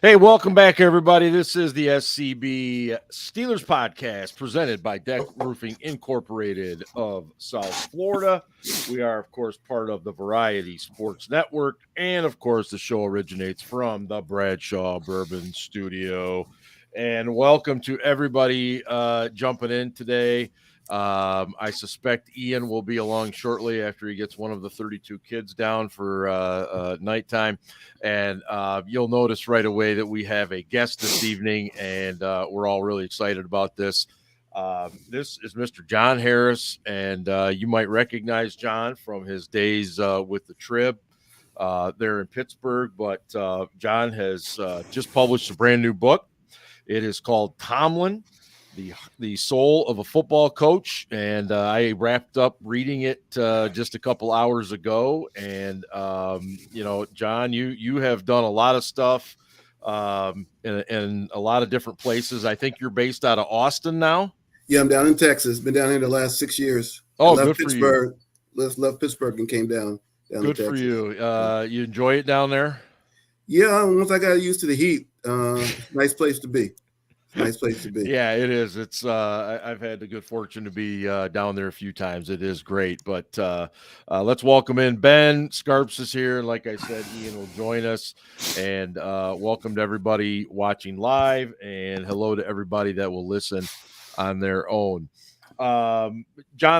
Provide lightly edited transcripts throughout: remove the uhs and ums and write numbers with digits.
Hey, welcome back, everybody. This is the SCB Steelers podcast presented by Deck Roofing Incorporated of South Florida. We are, of course, part of the Variety Sports Network. And, of course, the show originates from the Bradshaw Bourbon Studio. And welcome to everybody jumping in today. I suspect Ian will be along shortly after he gets one of the 32 kids down for nighttime. And you'll notice right away that we have a guest this evening, and we're all really excited about this. This is Mr. John Harris, and you might recognize John from his days with the Trib there in Pittsburgh. But John has just published a brand new book. It is called Tomlin, the soul of a football coach, and I wrapped up reading it just a couple hours ago. And John, you have done a lot of stuff in a lot of different places. I think you're based out of Austin now. Yeah, I'm down in Texas. Been down here the last 6 years. Oh, left good for Pittsburgh. you. Left Pittsburgh and came down Good to Texas. For you. You enjoy it down there? Yeah, once I got used to the heat, nice place to be. Nice place to be. Yeah, it is. It's I've had the good fortune to be down there a few times. It is great. But let's welcome in Ben Scarps is here. Like I said, Ian will join us. And welcome to everybody watching live, and hello to everybody that will listen on their own. John,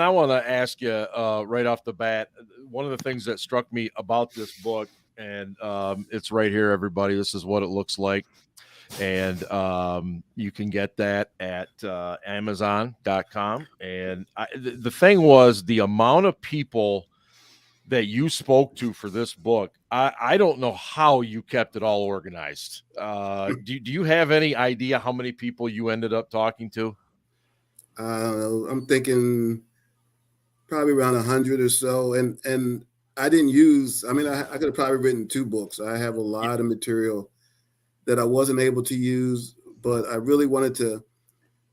I want to ask you right off the bat, one of the things that struck me about this book, and it's right here, everybody. This is what it looks like. And you can get that at Amazon.com. And the thing was, the amount of people that you spoke to for this book, I don't know how you kept it all organized. Do you have any idea how many people you ended up talking to? I'm thinking probably around 100 or so. And I didn't use, I could have probably written 2 books. I have a lot of material that I wasn't able to use, but I really wanted to.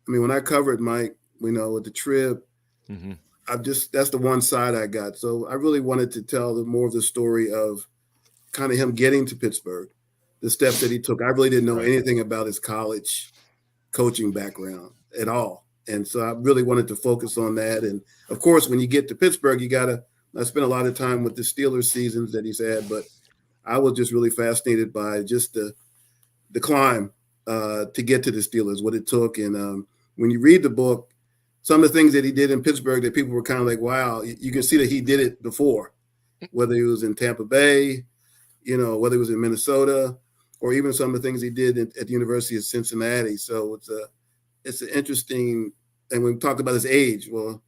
When I covered Mike, with the Trib, mm-hmm. That's the one side I got. So I really wanted to tell more of the story of kind of him getting to Pittsburgh, the steps that he took. I really didn't know anything about his college coaching background at all. And so I really wanted to focus on that. And of course, when you get to Pittsburgh, I spent a lot of time with the Steelers seasons that he's had, but I was just really fascinated by just the climb to get to the Steelers, what it took. And when you read the book, some of the things that he did in Pittsburgh that people were kind of like, wow, you can see that he did it before, whether he was in Tampa Bay, whether he was in Minnesota, or even some of the things he did at the University of Cincinnati. So it's an interesting, and when we talked about his age, well,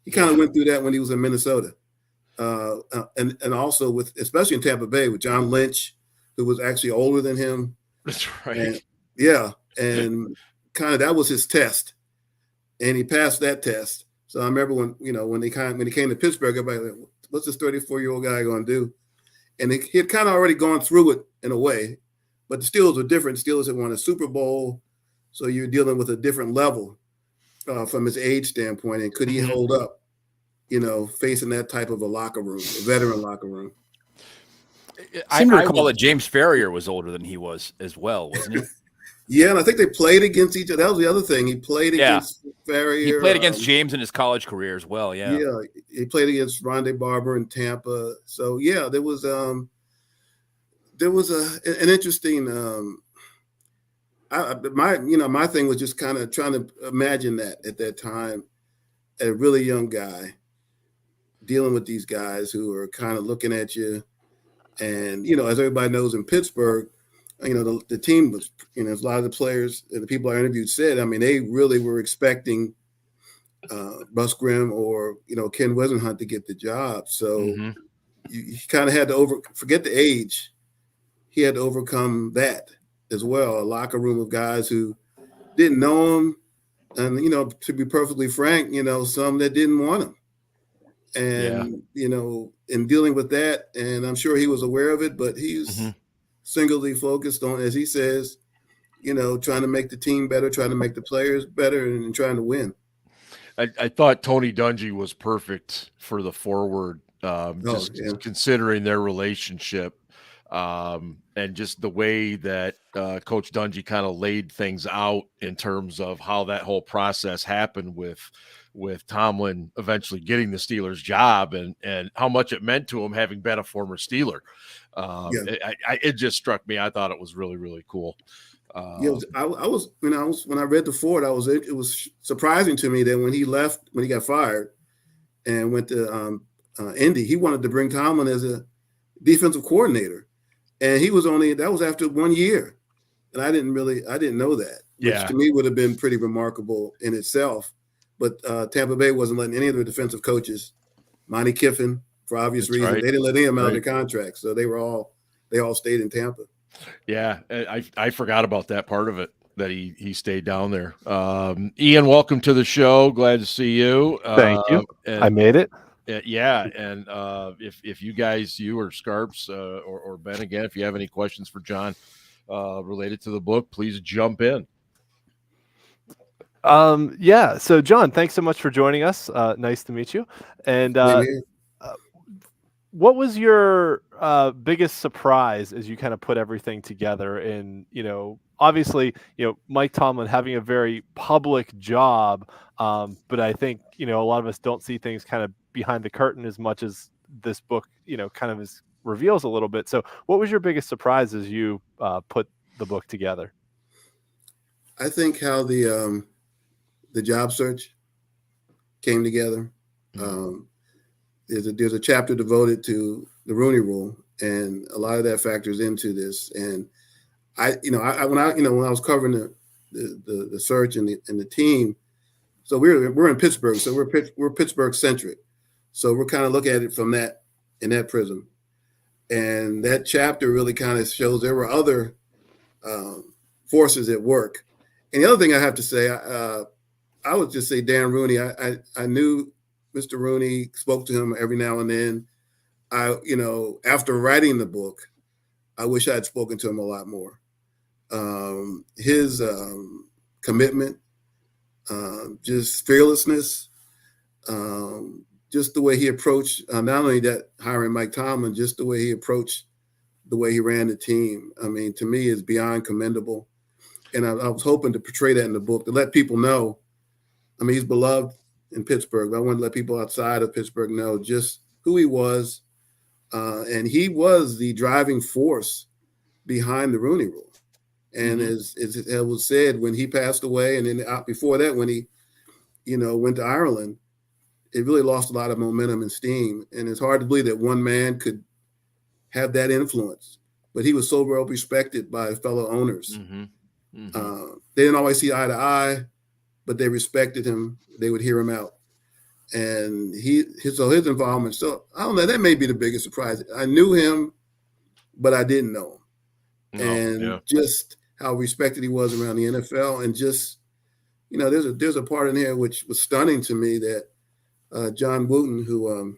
he kind of went through that when he was in Minnesota. And also especially in Tampa Bay with John Lynch, who was actually older than him. That's right. And kind of that was his test, and he passed that test. So I remember when he came to Pittsburgh, everybody like, what's this 34-year-old guy going to do? And he had kind of already gone through it in a way, but the Steelers were different. The Steelers had won a Super Bowl, so you're dealing with a different level from his age standpoint. And could he hold up, facing that type of a locker room, a veteran locker room? I seem to recall that James Ferrier was older than he was as well, wasn't he? Yeah, and I think they played against each other. That was the other thing. He played against Ferrier. He played against James in his college career as well, yeah. Yeah, he played against Rondé Barber in Tampa. So, yeah, there was an interesting my thing was just kind of trying to imagine that at that time, a really young guy dealing with these guys who are kind of looking at you. And, as everybody knows in Pittsburgh, the team was, as a lot of the players and the people I interviewed said, they really were expecting Russ Grimm or, Ken Wisenhunt to get the job. So you kind of had to forget the age. He had to overcome that as well. A locker room of guys who didn't know him. And, to be perfectly frank, some that didn't want him. And, in dealing with that, and I'm sure he was aware of it, but he's singly focused on, as he says, trying to make the team better, trying to make the players better, and trying to win. I thought Tony Dungy was perfect for the forward, considering their relationship. And just the way that Coach Dungy kind of laid things out in terms of how that whole process happened with Tomlin eventually getting the Steelers job and how much it meant to him having been a former Steeler. It just struck me. I thought it was really, really cool. I was when I read the Ford, it was surprising to me that when he got fired and went to Indy, he wanted to bring Tomlin as a defensive coordinator, and that was after 1 year, and I didn't know that, which to me would have been pretty remarkable in itself. But Tampa Bay wasn't letting any of their defensive coaches, Monty Kiffin, for obvious reasons, they didn't let him out of their contract, so they all stayed in Tampa. Yeah, I forgot about that part of it, that he stayed down there. Ian, welcome to the show. Glad to see you. Thank you. I made it. Yeah, and if you guys, you or Scarps or Ben, again, if you have any questions for John related to the book, please jump in. Yeah. So, John, thanks so much for joining us. Nice to meet you. And what was your biggest surprise as you kind of put everything together? And, obviously, Mike Tomlin having a very public job, but I think, a lot of us don't see things kind of behind the curtain as much as this book, kind of reveals a little bit. So what was your biggest surprise as you put the book together? I think how the job search came together. There's a chapter devoted to the Rooney Rule, and a lot of that factors into this. And when I was covering the search and the team, so we're in Pittsburgh, so we're Pittsburgh centric, so we're kind of looking at it from that prism, and that chapter really kind of shows there were other forces at work. And the other thing I have to say, I would just say Dan Rooney. I knew Mr. Rooney, spoke to him every now and then. After writing the book, I wish I had spoken to him a lot more. His commitment, just fearlessness, just the way he approached, not only that hiring Mike Tomlin, just the way he approached, the way he ran the team. I mean, to me, is beyond commendable. And I was hoping to portray that in the book, to let people know. I mean, he's beloved in Pittsburgh, but I want to let people outside of Pittsburgh know just who he was. And he was the driving force behind the Rooney Rule. And as it was said, when he passed away, and then before that, when he, went to Ireland, it really lost a lot of momentum and steam. And it's hard to believe that one man could have that influence. But he was so well respected by fellow owners. They didn't always see eye to eye, but they respected him. They would hear him out. And his involvement. So I don't know, that may be the biggest surprise. I knew him, but I didn't know him. Just how respected he was around the NFL. And just, there's a part in here which was stunning to me, that John Wooten, who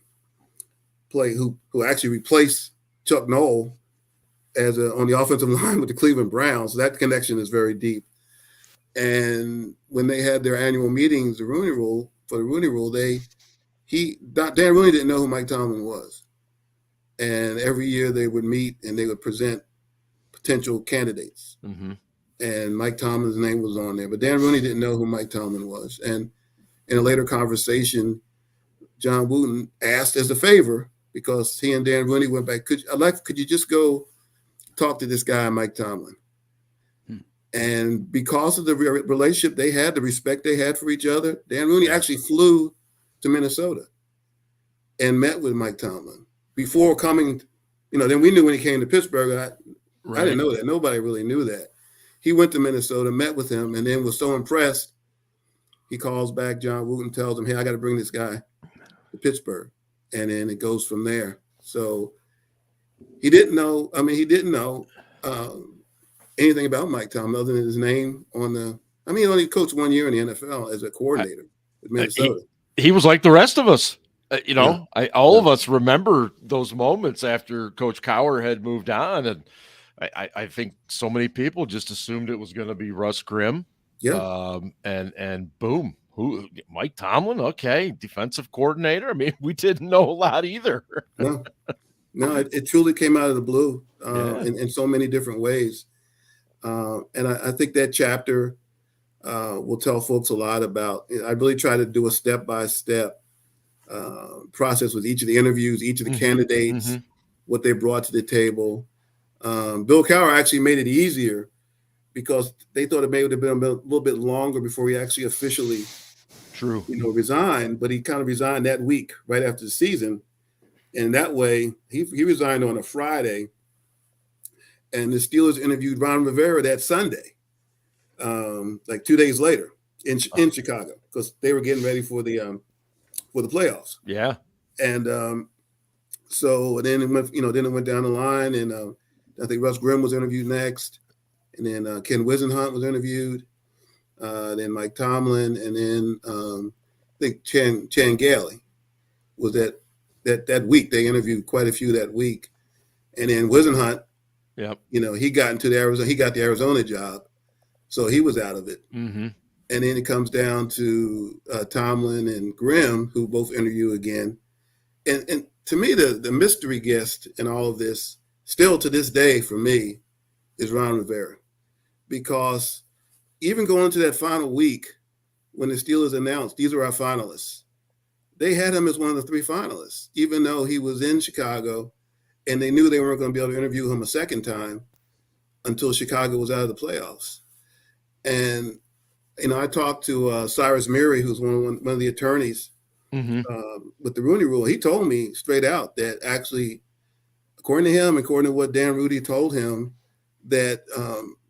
actually replaced Chuck Noll on the offensive line with the Cleveland Browns. So that connection is very deep. And when they had their annual meetings, Dan Rooney didn't know who Mike Tomlin was. And every year they would meet and they would present potential candidates. And Mike Tomlin's name was on there, but Dan Rooney didn't know who Mike Tomlin was. And in a later conversation, John Wooten asked as a favor, because he and Dan Rooney went back, could you just go talk to this guy, Mike Tomlin? And because of the relationship they had, the respect they had for each other, Dan Rooney actually flew to Minnesota and met with Mike Tomlin before coming. Then we knew when he came to Pittsburgh. I didn't know that. Nobody really knew that. He went to Minnesota, met with him, and then was so impressed, he calls back John Wooten, tells him, hey, I got to bring this guy to Pittsburgh. And then it goes from there. So he didn't know anything about Mike Tomlin other than his name on the. I mean, he only coached 1 year in the NFL as a coordinator with Minnesota. He was like the rest of us. All of us remember those moments after Coach Cowher had moved on, and I think so many people just assumed it was going to be Russ Grimm. And boom, Mike Tomlin? Okay, defensive coordinator. I mean, we didn't know a lot either. No, it truly came out of the blue in so many different ways. And I think that chapter will tell folks a lot about. I really try to do a step-by-step process with each of the interviews, each of the candidates, what they brought to the table. Bill Cowher actually made it easier because they thought it may have been a little bit longer before he actually officially resigned, but he kind of resigned that week right after the season. And that way he resigned on a Friday, and the Steelers interviewed Ron Rivera that Sunday, like 2 days later in Chicago, because they were getting ready for the playoffs. Yeah. And so then it went, then it went down the line, and I think Russ Grimm was interviewed next, and then Ken Wisenhunt was interviewed, then Mike Tomlin, and then I think Chan Gailey was that week. They interviewed quite a few that week, and then Wisenhunt, he got the Arizona job, so he was out of it. And then it comes down to Tomlin and Grimm, who both interview again, and to me, the mystery guest in all of this, still to this day for me, is Ron Rivera, because even going into that final week when the Steelers announced these are our finalists, they had him as one of the 3 finalists, even though he was in Chicago, and they knew they weren't going to be able to interview him a second time until Chicago was out of the playoffs. And I talked to Cyrus Murray, who's one of the attorneys with the Rooney Rule. He told me straight out that actually, according to him, according to what Dan Rudy told him, that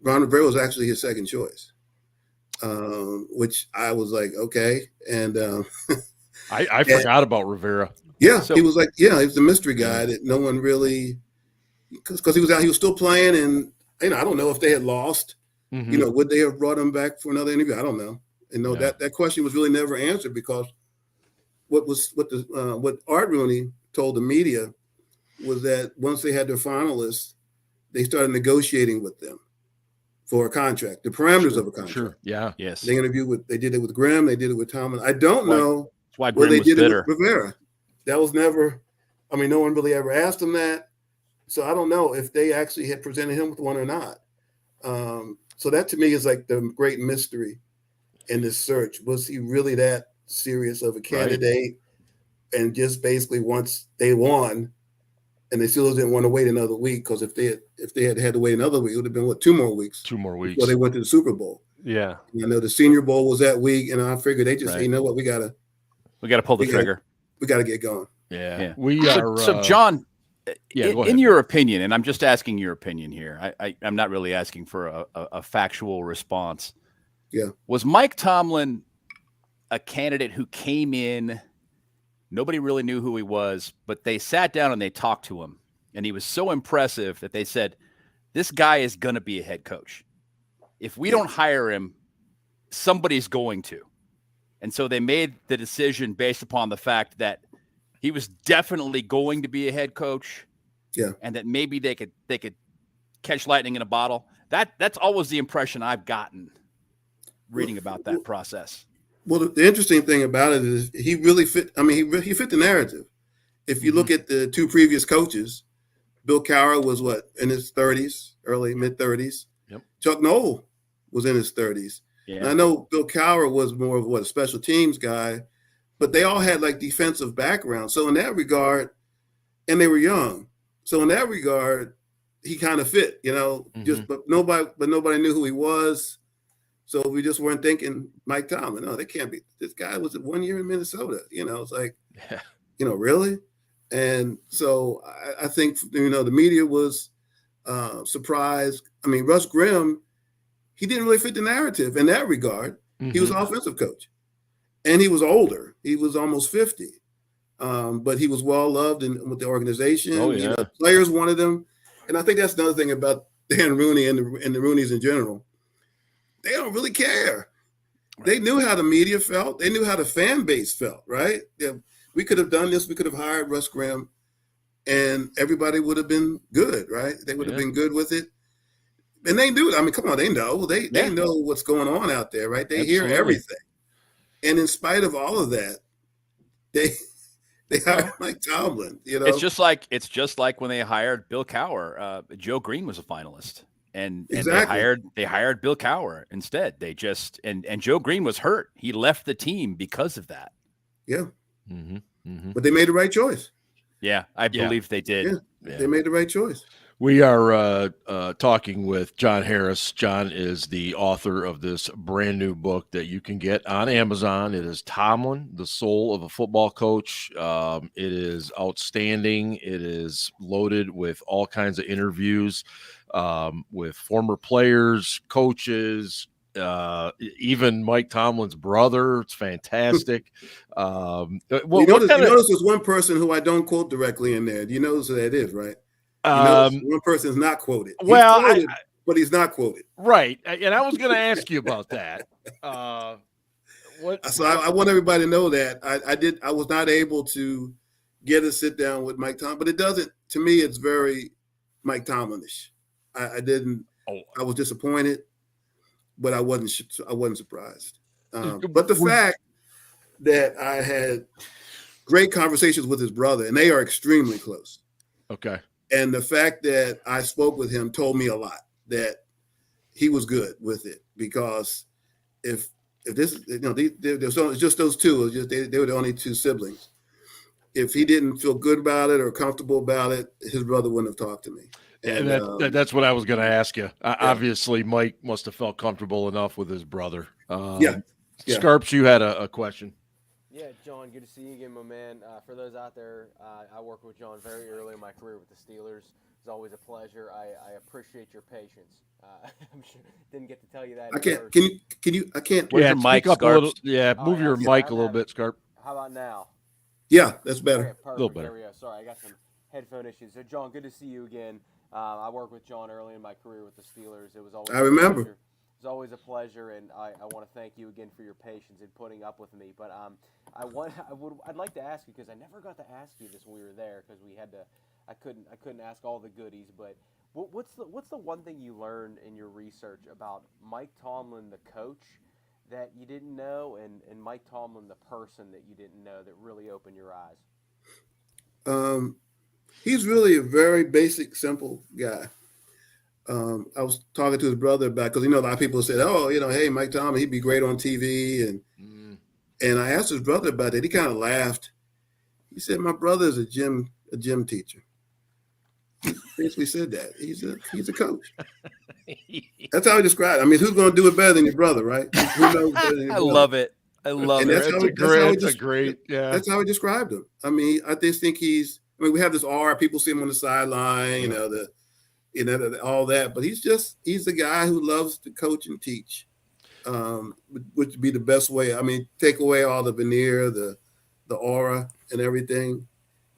Ron Rivera was actually his second choice, which I was like, okay. And I forgot about Rivera. Yeah, so, he was like, he was the mystery guy that no one really, because he was still playing, and I don't know if they had lost. Would they have brought him back for another interview? I don't know. That question was really never answered, because what Art Rooney told the media was that once they had their finalists, they started negotiating with them for a contract, the parameters of a contract. Sure. Yeah. Yes. They did it with Grimm. They did it with Tomlin. I don't know why where they did bitter. it with Rivera. That was never. No one really ever asked him that. So I don't know if they actually had presented him with one or not. So that to me is like the great mystery in this search. Was he really that serious of a candidate? Right. And just basically once they won, and they still didn't want to wait another week, because if they had had to wait another week, it would have been 2 more weeks. 2 more weeks. Before they went to the Super Bowl. Yeah. The Senior Bowl was that week, and I figured they just say, you know what, we gotta pull the trigger. We gotta get going. Yeah. We are. So John, in your opinion, and I'm just asking your opinion here. I'm not really asking for a factual response. Yeah. Was Mike Tomlin a candidate who came in? Nobody really knew who he was, but they sat down and they talked to him, and he was so impressive that they said, "This guy is going to be a head coach. If we don't hire him, somebody's going to." And so they made the decision based upon the fact that he was definitely going to be a head coach. Yeah. And that maybe they could catch lightning in a bottle. That's always the impression I've gotten reading about that process. Well, the interesting thing about it is he really fit. He fit the narrative. If you look at the 2 previous coaches, Bill Cowher was in his 30s, early mid-30s. Yep. Chuck Noll was in his 30s. Yeah. And I know Bill Cowher was more of a special teams guy, but they all had like defensive backgrounds. So in that regard, and they were young. So in that regard, he kind of fit, but nobody knew who he was. So we just weren't thinking Mike Tomlin. No, they can't be. This guy was 1 year in Minnesota. It's like, really? And so I think, the media was surprised. Russ Grimm, he didn't really fit the narrative in that regard. He was an offensive coach, and he was older. He was almost 50, but he was well loved with the organization. Oh, yeah. Players wanted him, and I think that's another thing about Dan Rooney and the Rooneys in general. They don't really care. Right. They knew how the media felt. They knew how the fan base felt, right? Yeah, we could have done this. We could have hired Russ Grimm, and everybody would have been good, right? They would have been good with it. And they do. Come on, they know. They know what's going on out there, right? They hear everything. And in spite of all of that, They hired Mike Tomlin. It's just like when they hired Bill Cowher. Joe Green was a finalist, and Exactly. they hired Bill Cowher instead. They just and Joe Green was hurt. He left the team because of that. Yeah. Mm-hmm. Mm-hmm. But they made the right choice. Yeah, I believe they did. Yeah, they made the right choice. We are talking with John Harris. John is the author of this brand new book that you can get on Amazon. It is Tomlin, The Soul of a Football Coach. It is outstanding. It is loaded with all kinds of interviews with former players, coaches, even Mike Tomlin's brother. It's fantastic. You notice there's one person who I don't quote directly in there. You notice who that is, right? One person is not quoted. He's quoted, but he's not quoted. Right. And I was going to ask you about that. So I want everybody to know that I was not able to get a sit down with Mike Tomlin, but it doesn't, to me, it's very Mike Tomlin-ish. I was disappointed, but I wasn't surprised. But the fact that I had great conversations with his brother, and they are extremely close. Okay. And the fact that I spoke with him told me a lot, that he was good with it, because if this, there's just those two, they were the only two siblings. If he didn't feel good about it or comfortable about it, his brother wouldn't have talked to me. And that's what I was going to ask you. Obviously, Mike must have felt comfortable enough with his brother. Scarps, you had a question. Yeah, John, good to see you again, my man. For those out there, I worked with John very early in my career with the Steelers. It's always a pleasure. I appreciate your patience. I'm sure didn't get to tell you that. I can't. Can you? I can't. Where's your mic, up a little, move your mic a little bit, Scarp. How about now? Yeah, that's better. Okay, perfect. A little better. There we go. Sorry, I got some headphone issues. So, John, good to see you again. I worked with John early in my career with the Steelers. It was always I remember. It was always a pleasure, and I want to thank you again for your patience in putting up with me. But I'd like to ask you, because I never got to ask you this when we were there, because I couldn't ask all the goodies. But what's the one thing you learned in your research about Mike Tomlin, the coach, that you didn't know, and Mike Tomlin, the person, that you didn't know, that really opened your eyes? He's really a very basic, simple guy. I was talking to his brother about, because a lot of people said, "Oh, hey, Mike Tomlin, he'd be great on TV," and I asked his brother about that. He kind of laughed. He said, "My brother's a gym teacher." He basically said that he's a coach. That's how he described it. I mean, who's going to do it better than your brother, right? Who knows better than your brother? I love it. That's how he described him. I mean, I just think we have this aura. People see him on the sideline, all that, but he's the guy who loves to coach and teach, which would be the best way. I mean, take away all the veneer, the aura and everything.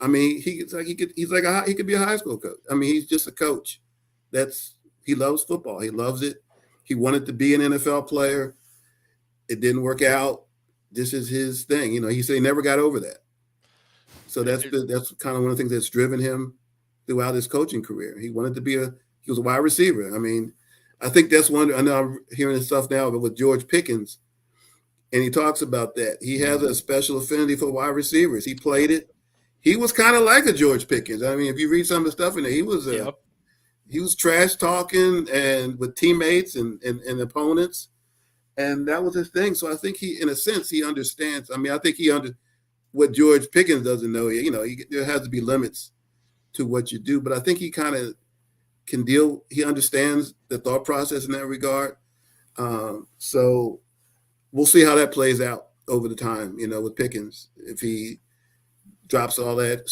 I mean, he could be a high school coach. I mean, he's just a coach. He loves football. He loves it. He wanted to be an NFL player. It didn't work out. This is his thing. He said he never got over that. So that's kind of one of the things that's driven him throughout his coaching career. He wanted to he was a wide receiver. I mean, I think that's one. I know I'm hearing this stuff now, but with George Pickens, and he talks about that. He has a special affinity for wide receivers. He played it. He was kind of like a George Pickens. I mean, if you read some of the stuff in there, he was trash talking and with teammates and opponents, and that was his thing. So I think in a sense, he understands. I mean, I think what George Pickens doesn't know. There has to be limits to what you do, but I think he kind of can deal. He understands the thought process in that regard. So we'll see how that plays out over the time. With Pickens, if he drops all that,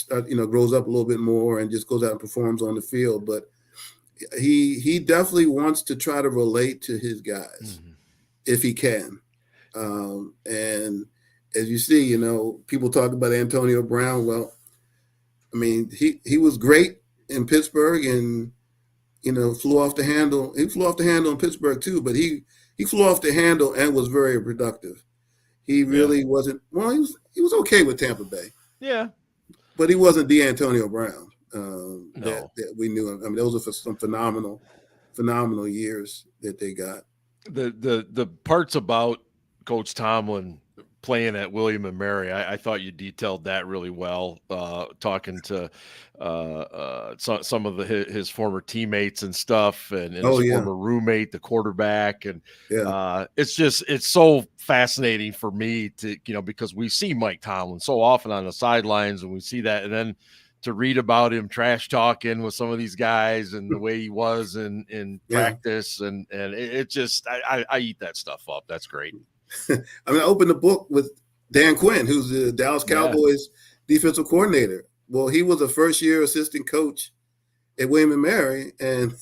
grows up a little bit more and just goes out and performs on the field. But he definitely wants to try to relate to his guys if he can. And as you see, people talk about Antonio Brown. Well, I mean, he was great in Pittsburgh and, flew off the handle. He flew off the handle in Pittsburgh too, but he flew off the handle and was very productive. He really wasn't, well, he was okay with Tampa Bay. Yeah. But he wasn't the Antonio Brown that we knew him. I mean, those are some phenomenal years that they got. The parts about Coach Tomlin playing at William and Mary. I thought you detailed that really well, talking to some of his former teammates and stuff, and Oh, his yeah. former roommate, the quarterback, and Yeah. it's so fascinating for me to because we see Mike Tomlin so often on the sidelines, and we see that, and then to read about him trash talking with some of these guys and the way he was in practice, and it just I eat that stuff up. That's great. I mean, I opened the book with Dan Quinn, who's the Dallas Cowboys defensive coordinator. Well, he was a first-year assistant coach at William and Mary, and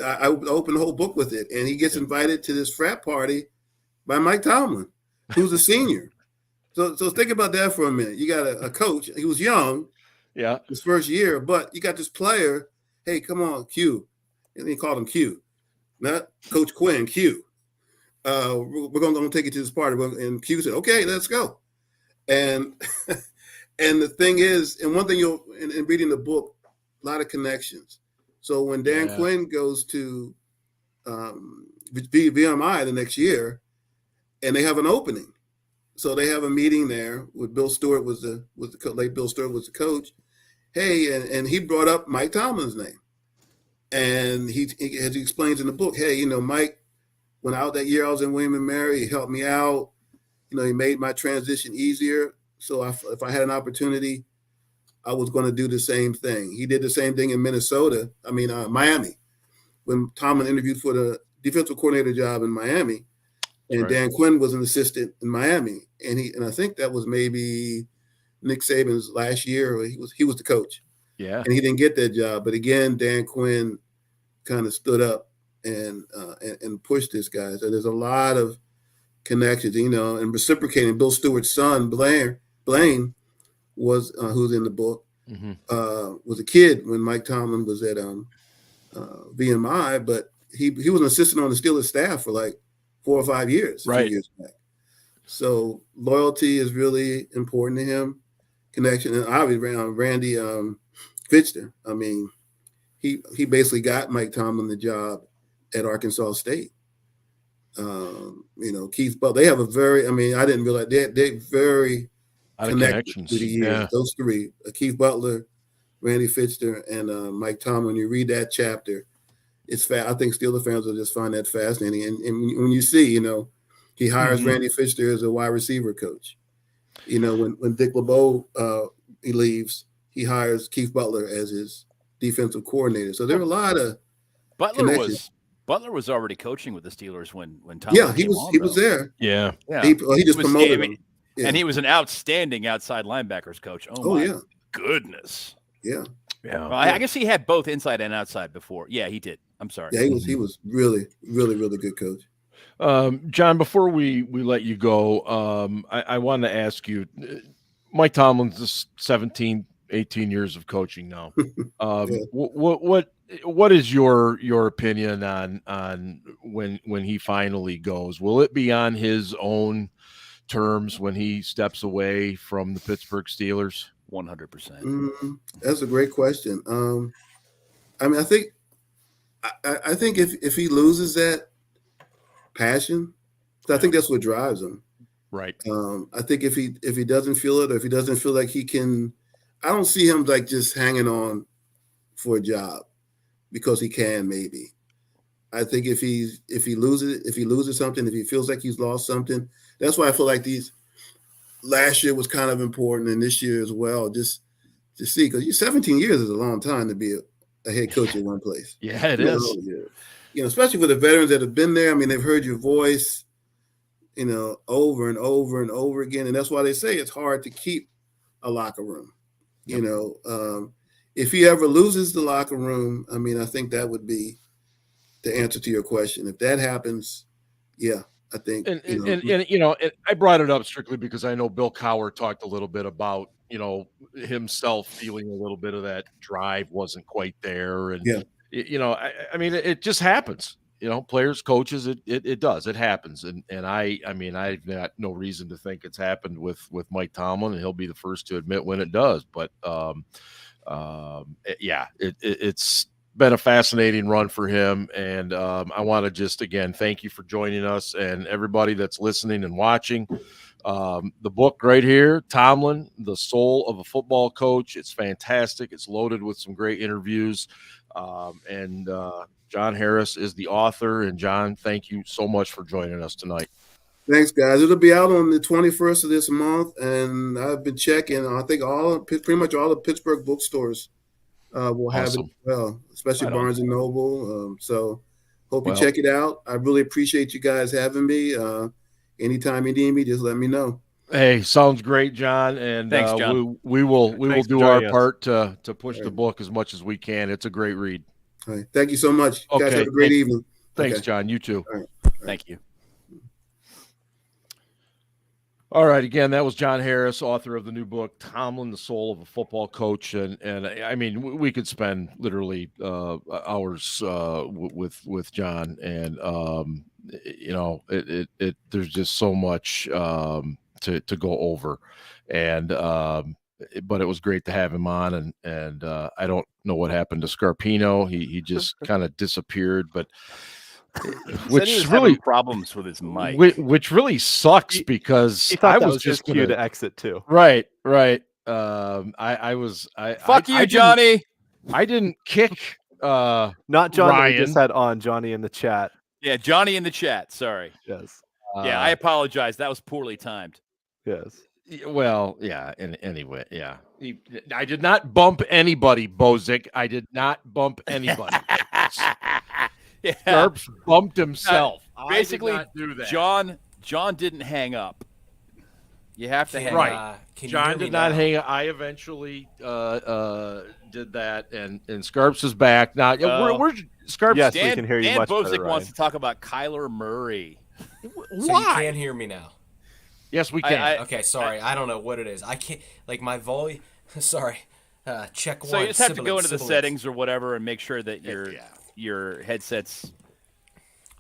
I opened the whole book with it. And he gets invited to this frat party by Mike Tomlin, who's a senior. So think about that for a minute. You got a coach. He was young, his first year, but you got this player. Hey, come on, Q. And he called him Q, not Coach Quinn, Q. We're going to take you to this party. And Q said, okay, let's go. And and the thing is, and one thing you'll, in reading the book, a lot of connections. So when Dan Quinn goes to VMI the next year, and they have an opening. So they have a meeting there with Bill Stewart late Bill Stewart was the coach. Hey, and he brought up Mike Tomlin's name. And he as he explains in the book, hey, Mike, when out that year I was in William and Mary, he helped me out. He made my transition easier. So if I had an opportunity, I was going to do the same thing. He did the same thing in Miami, when Tomlin interviewed for the defensive coordinator job in Miami, and Dan Quinn was an assistant in Miami, and I think that was maybe Nick Saban's last year. He was the coach, and he didn't get that job. But again, Dan Quinn kind of stood up and pushed this guy. So there's a lot of connections, and reciprocating. Bill Stewart's son, Blaine, was who's in the book, was a kid when Mike Tomlin was at VMI, but he was an assistant on the Steelers staff for like 4 or 5 years, a few years back. So loyalty is really important to him. Connection, and obviously Randy Fichtner. I mean, he basically got Mike Tomlin the job at Arkansas State. Keith Butler. They have a very. I mean, I didn't realize they very connected through the years. Yeah. Those three: Keith Butler, Randy Fichtner, and Mike Tomlin. When you read that chapter, it's I think Steelers fans will just find that fascinating. And when you see, he hires Randy Fichtner as a wide receiver coach. When Dick LeBeau he leaves, he hires Keith Butler as his defensive coordinator. So there are a lot of Butler was already coaching with the Steelers when Tomlin he was there. Yeah. He just promoted him. Yeah. And he was an outstanding outside linebackers coach. Oh my goodness. Yeah. Yeah. Well, I guess he had both inside and outside before. Yeah, he did. I'm sorry. Yeah, he was really, really, really good coach. John, before we let you go, I want to ask you, Mike Tomlin's 17, 18 years of coaching now. What is your opinion on when he finally goes? Will it be on his own terms when he steps away from the Pittsburgh Steelers? 100%. That's a great question. I mean, I think if he loses that passion, I think that's what drives him. Right. I think if he doesn't feel it, or if he doesn't feel like he can, I don't see him like just hanging on for a job because he can. Maybe. I think if he loses something, if he feels like he's lost something, that's why I feel like last year was kind of important, and this year as well, just to see, because 17 years is a long time to be a head coach at one place. Yeah, it is. Especially for the veterans that have been there. I mean, they've heard your voice, over and over and over again, and that's why they say it's hard to keep a locker room. Yep. If he ever loses the locker room, I mean, I think that would be the answer to your question. If that happens, yeah. I think, and I brought it up strictly because I know Bill Cowher talked a little bit about, himself feeling a little bit of that drive wasn't quite there. And, I mean, it just happens, players, coaches, it does, it happens. And I've got no reason to think it's happened with Mike Tomlin, and he'll be the first to admit when it does. But it's been a fascinating run for him, and I want to just again thank you for joining us, and everybody that's listening and watching. The book right here, Tomlin, The Soul of a Football Coach. It's fantastic. It's loaded with some great interviews. And John Harris is the author. And John, thank you so much for joining us tonight. Thanks, guys. It'll be out on the 21st of this month, and I've been checking. I think pretty much all the Pittsburgh bookstores will have it as well, especially Barnes and Noble. So hope you check it out. I really appreciate you guys having me. Anytime you need me, just let me know. Hey, sounds great, John. And thanks, John. We will do our part to push the book as much as we can. It's a great read. All right. Thank you so much. Okay. Guys, have a great evening. Thanks, John. You too. All right. Thank you. All right. Again, that was John Harris, author of the new book, Tomlin, The Soul of a Football Coach. And I mean, we could spend literally hours with John. And, there's just so much to go over. And but it was great to have him on. And I don't know what happened to Scarpino. He just kind of disappeared. But which really problems with his mic, which really sucks because I was just cue to exit too. Right. Fuck you, Johnny. I didn't kick not John. Ryan. Just had on Johnny in the chat. Yeah, Johnny in the chat. Sorry. Yes. Yeah, I apologize. That was poorly timed. Yes. Well, yeah. And anyway, yeah. I did not bump anybody, Bozick. I did not bump anybody. Yeah. Sharps bumped himself. Basically, I did not do that. John didn't hang up. You have to hang up. John did not hang up. I eventually did that, and Scarps is back now. We're Scarps. Yes, we can hear you Dan much Bozick better, wants to talk about Kyler Murray. So you can hear me now. Yes, we can. Okay, sorry. I don't know what it is. I can't, like, my volume. Sorry. Check one. So you just have to go into the settings or whatever and make sure that your headset's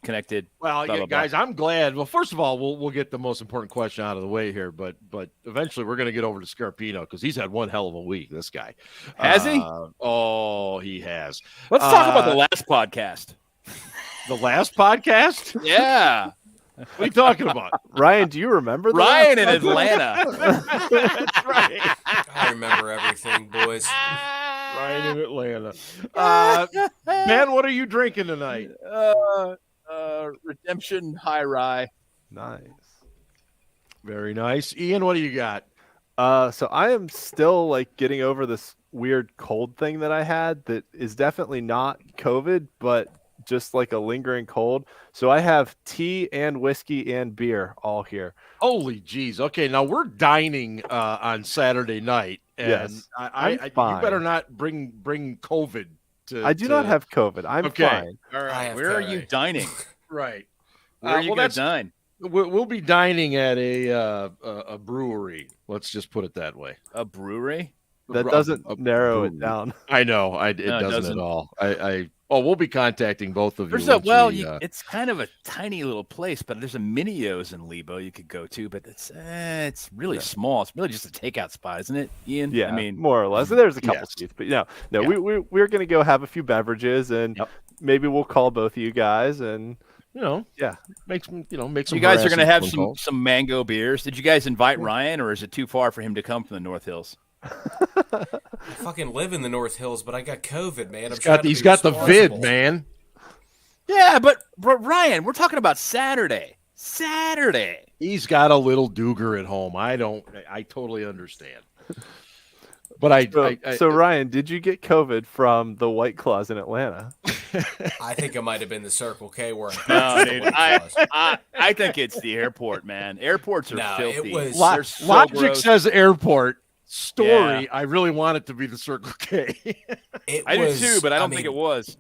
connected. Well, guys, I'm glad. Well, first of all, we'll get the most important question out of the way here, but eventually we're going to get over to Scarpino because he's had one hell of a week. This guy has he? Oh, he has. Let's talk about the last podcast. The last podcast? Yeah. What are you talking about? Ryan, do you remember that? Ryan in Atlanta. That's right. I remember everything, boys. Ryan in Atlanta. Man, what are you drinking tonight? Redemption High Rye. Nice. Very nice. Ian, what do you got? So I am still like getting over this weird cold thing that I had that is definitely not COVID, but just like a lingering cold. So I have tea and whiskey and beer all here. Holy jeez. Okay, now we're dining on Saturday night, and yes, you better not bring COVID to. I do not have COVID. I'm fine. All right. Where are you dining? Right. Where are you going to dine? We'll be dining at a brewery. Let's just put it that way. A brewery? That doesn't narrow it down. I know. It doesn't at all. We'll be contacting both of you. It's kind of a tiny little place, but there's a Minio's in Lebo you could go to, but it's really small. It's really just a takeout spot, isn't it, Ian? Yeah, I mean, more or less. There's a couple seats, but we're going to go have a few beverages, and maybe we'll call both of you guys, and make some. You guys are going to have some mango beers. Did you guys invite Ryan, or is it too far for him to come from the North Hills? I fucking live in the North Hills, but I got COVID, man. He's got the vid, man. Yeah, but Ryan, we're talking about Saturday. He's got a little Duger at home. I totally understand. But so Ryan, did you get COVID from the White Claws in Atlanta? I think it might have been the Circle K where I think it's the airport, man. Airports are filthy. Logic says airport. Story, I really want it to be the Circle K. I do too, but I don't think it was.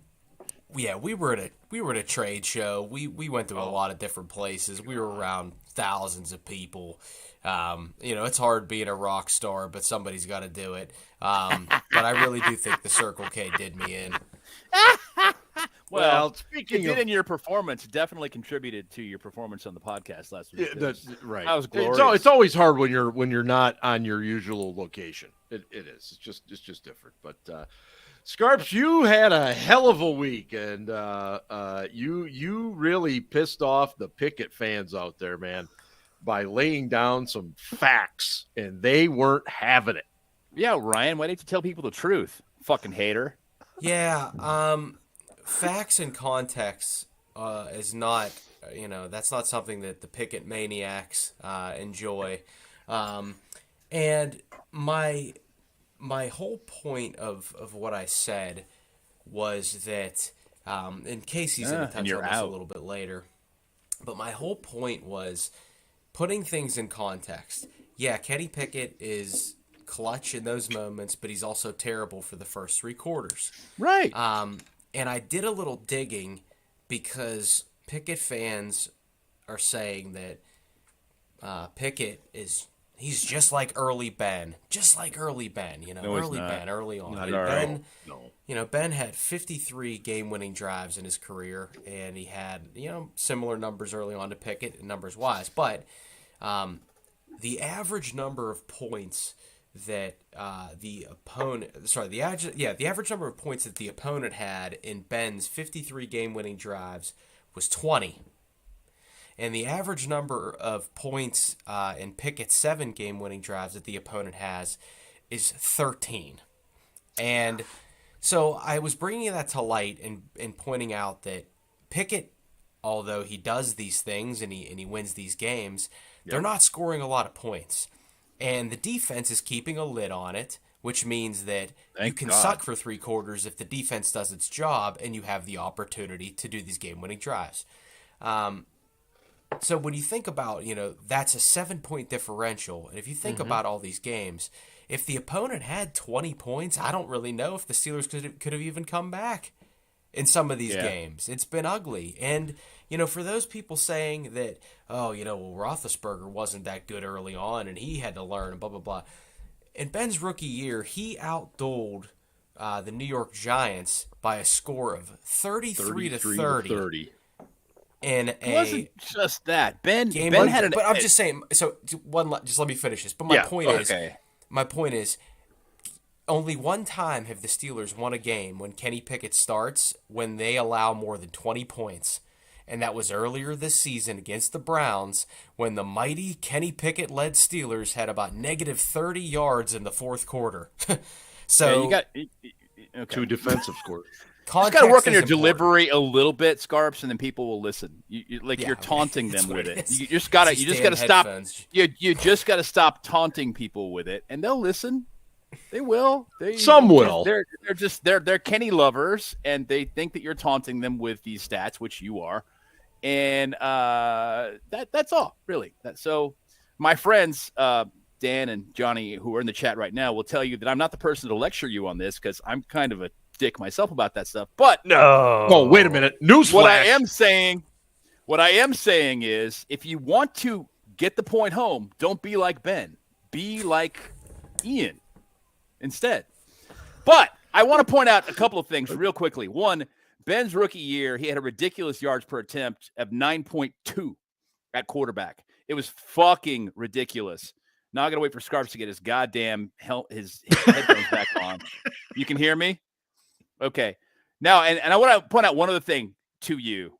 Yeah, we were at a trade show. We went to a lot of different places. We were around thousands of people. It's hard being a rock star, but somebody's got to do it. But I really do think the Circle K did me in. Well, speaking of, in your performance, definitely contributed to your performance on the podcast last week. That's right. That was glorious. It's always hard when you're not on your usual location. It is. It's just different. But Scarps, you had a hell of a week, and you really pissed off the Pickett fans out there, man. by laying down some facts, and they weren't having it. Yeah, Ryan, why didn't you tell people the truth? Fucking hater. Yeah, facts and context is not, that's not something that the Pickett maniacs enjoy. And my whole point of what I said was that, in case he's going to touch on this a little bit later, but my whole point was putting things in context. Yeah, Kenny Pickett is clutch in those moments, but he's also terrible for the first three quarters. Right. And I did a little digging because Pickett fans are saying that Pickett he's just like early Ben. Just like early Ben, No, early Ben, early on. Not Ben, Ben had 53 game-winning drives in his career, and he had, similar numbers early on to Pickett, numbers-wise. But the average number of points that the average number of points that the opponent had in Ben's 53 game-winning drives was 20. And the average number of points in Pickett's 7 game-winning drives that the opponent has is 13. And so I was bringing that to light and pointing out that Pickett, although he does these things and he wins these games, they're not scoring a lot of points. And the defense is keeping a lid on it, which means that you can suck for 3 quarters if the defense does its job and you have the opportunity to do these game-winning drives. So when you think about, that's a 7-point differential. And if you think about all these games, if the opponent had 20 points, I don't really know if the Steelers could have even come back in some of these games. It's been ugly. And, for those people saying that, Roethlisberger wasn't that good early on and he had to learn and blah, blah, blah. In Ben's rookie year, he outdueled the New York Giants by a score of 33 to 30. And it wasn't just that. Ben had an. But I'm just saying. So just let me finish this. But my point is, only one time have the Steelers won a game when Kenny Pickett starts when they allow more than 20 points, and that was earlier this season against the Browns when the mighty Kenny Pickett-led Steelers had about negative 30 yards in the fourth quarter. So you got 2 defensive scores. Just got to work on your delivery a little bit, Scarps, and then people will listen. You're taunting them with it. You just got to stop. You just got to stop taunting people with it, and they'll listen. They will. Some will. They're Kenny lovers, and they think that you're taunting them with these stats, which you are, and that's all really. So, my friends, Dan and Johnny, who are in the chat right now, will tell you that I'm not the person to lecture you on this because I'm kind of a dick myself about that stuff. But no. Oh, wait a minute. Newsflash. What I am saying is, if you want to get the point home, don't be like Ben. Be like Ian instead. But I want to point out a couple of things real quickly. One, Ben's rookie year, he had a ridiculous yards per attempt of 9.2 at quarterback. It was fucking ridiculous. Now I got to wait for Scarps to get his goddamn his headphones back on. You can hear me? Okay. Now, and I want to point out one other thing to you,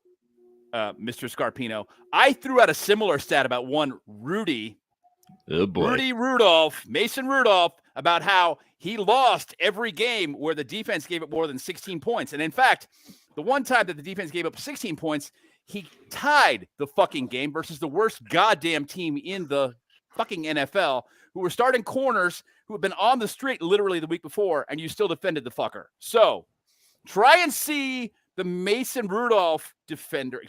Mr. Scarpino. I threw out a similar stat about one Rudy Rudolph, Mason Rudolph, about how he lost every game where the defense gave up more than 16 points. And in fact, the one time that the defense gave up 16 points, he tied the fucking game versus the worst goddamn team in the fucking NFL, who were starting corners who have been on the street literally the week before, and you still defended the fucker. So try and see the Mason Rudolph defender,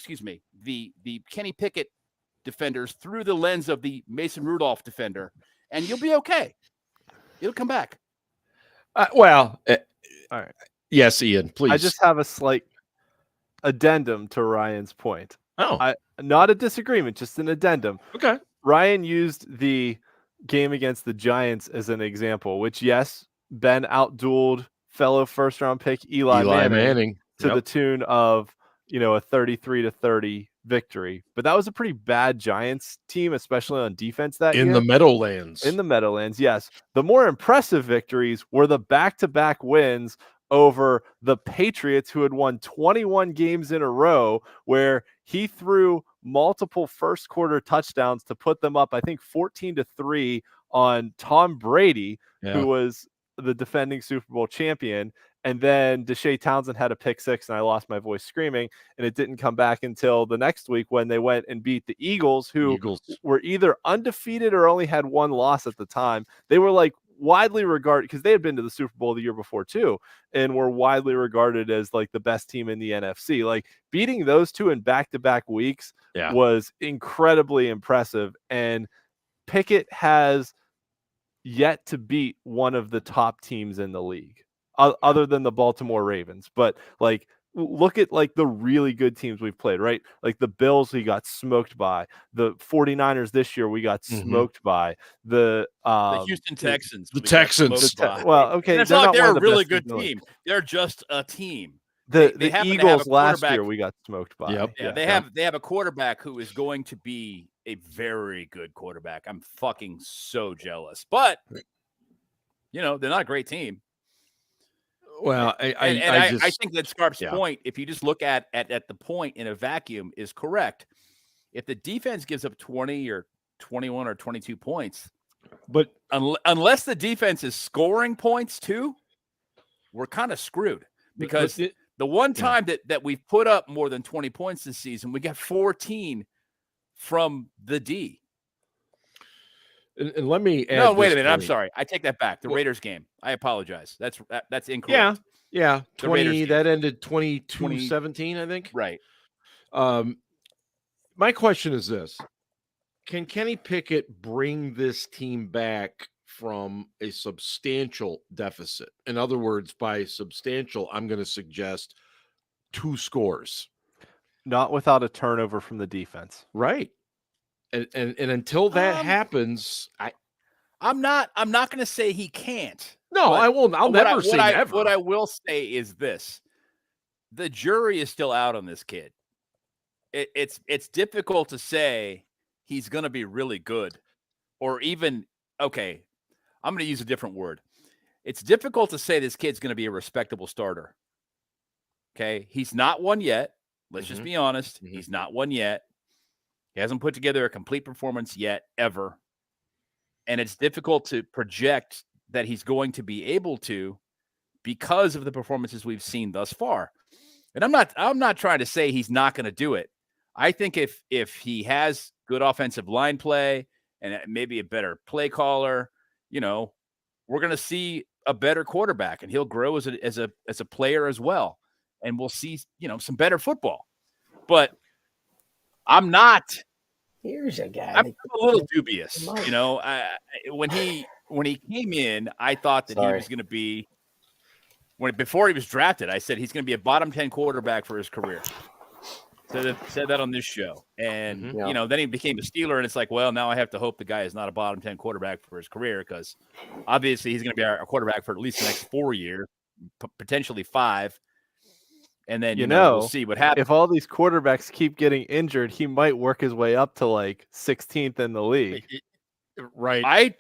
the Kenny Pickett defenders through the lens of the Mason Rudolph defender, and you'll be okay. It'll come back. All right. Yes, Ian, please. I just have a slight addendum to Ryan's point. Oh. Not a disagreement, just an addendum. Okay. Ryan used the game against the Giants as an example, which, yes, Ben outdueled fellow first-round pick Eli Manning to the tune of, a 33-30 victory. But that was a pretty bad Giants team, especially on defense that year. In the Meadowlands. In the Meadowlands, yes. The more impressive victories were the back-to-back wins over the Patriots, who had won 21 games in a row, where he threw multiple first quarter touchdowns to put them up, I think 14-3 on Tom Brady, who was the defending Super Bowl champion. And then Deshae Townsend had a pick six, and I lost my voice screaming, and it didn't come back until the next week when they went and beat the Eagles, who were either undefeated or only had one loss at the time. They were like widely regarded, because they had been to the Super Bowl the year before too, and were widely regarded as like the best team in the NFC. Like, beating those two in back-to-back weeks was incredibly impressive. And Pickett has yet to beat one of the top teams in the league, other than the Baltimore Ravens. But like, look at like the really good teams we've played, right? Like the Bills, we got smoked by. The 49ers this year, we got smoked by. The Houston Texans. The Texans. Well, okay, and it's they're not like they're one a of the really best good teams in the league. team. They're just a team. The happen to have Eagles a last quarterback- year, we got smoked by. They have a quarterback who is going to be a very good quarterback. I'm fucking so jealous. But you know, they're not a great team. Well, I think that Scarp's point, if you just look at the point in a vacuum, is correct. If the defense gives up 20 or 21 or 22 points, but unless the defense is scoring points too, we're kind of screwed. Because the one time that we've put up more than 20 points this season, we got 14 from the D. And let me add. No, wait a minute. I'm sorry. I take that back. The Raiders game. I apologize. That's incorrect. Yeah. The 20 that ended 22-17, I think. Right. My question is this: can Kenny Pickett bring this team back from a substantial deficit? In other words, by substantial, I'm going to suggest 2 scores. Not without a turnover from the defense. Right. And until that happens, I'm not going to say he can't. No, I won't. I'll never say never. What I will say is this: the jury is still out on this kid. It's difficult to say he's going to be really good, or even okay. I'm going to use a different word. It's difficult to say this kid's going to be a respectable starter. Okay, he's not one yet. Let's just be honest. He's not one yet. He hasn't put together a complete performance yet, ever. And it's difficult to project that he's going to be able to because of the performances we've seen thus far. And I'm not trying to say he's not going to do it. I think if he has good offensive line play and maybe a better play caller, you know, we're going to see a better quarterback, and he'll grow as a player as well. And we'll see, you know, some better football. But I'm not. Here's a guy. I'm a little dubious, you know. When he came in, I thought that he was going to be. Before he was drafted, I said he's going to be a bottom 10 quarterback for his career. Said that on this show, and you know, then he became a Steeler, and it's like, well, now I have to hope the guy is not a bottom 10 quarterback for his career, because obviously he's going to be our quarterback for at least the next 4 years, potentially 5. And then, you know, we'll see what happens. If all these quarterbacks keep getting injured, he might work his way up to like 16th in the league. Right. I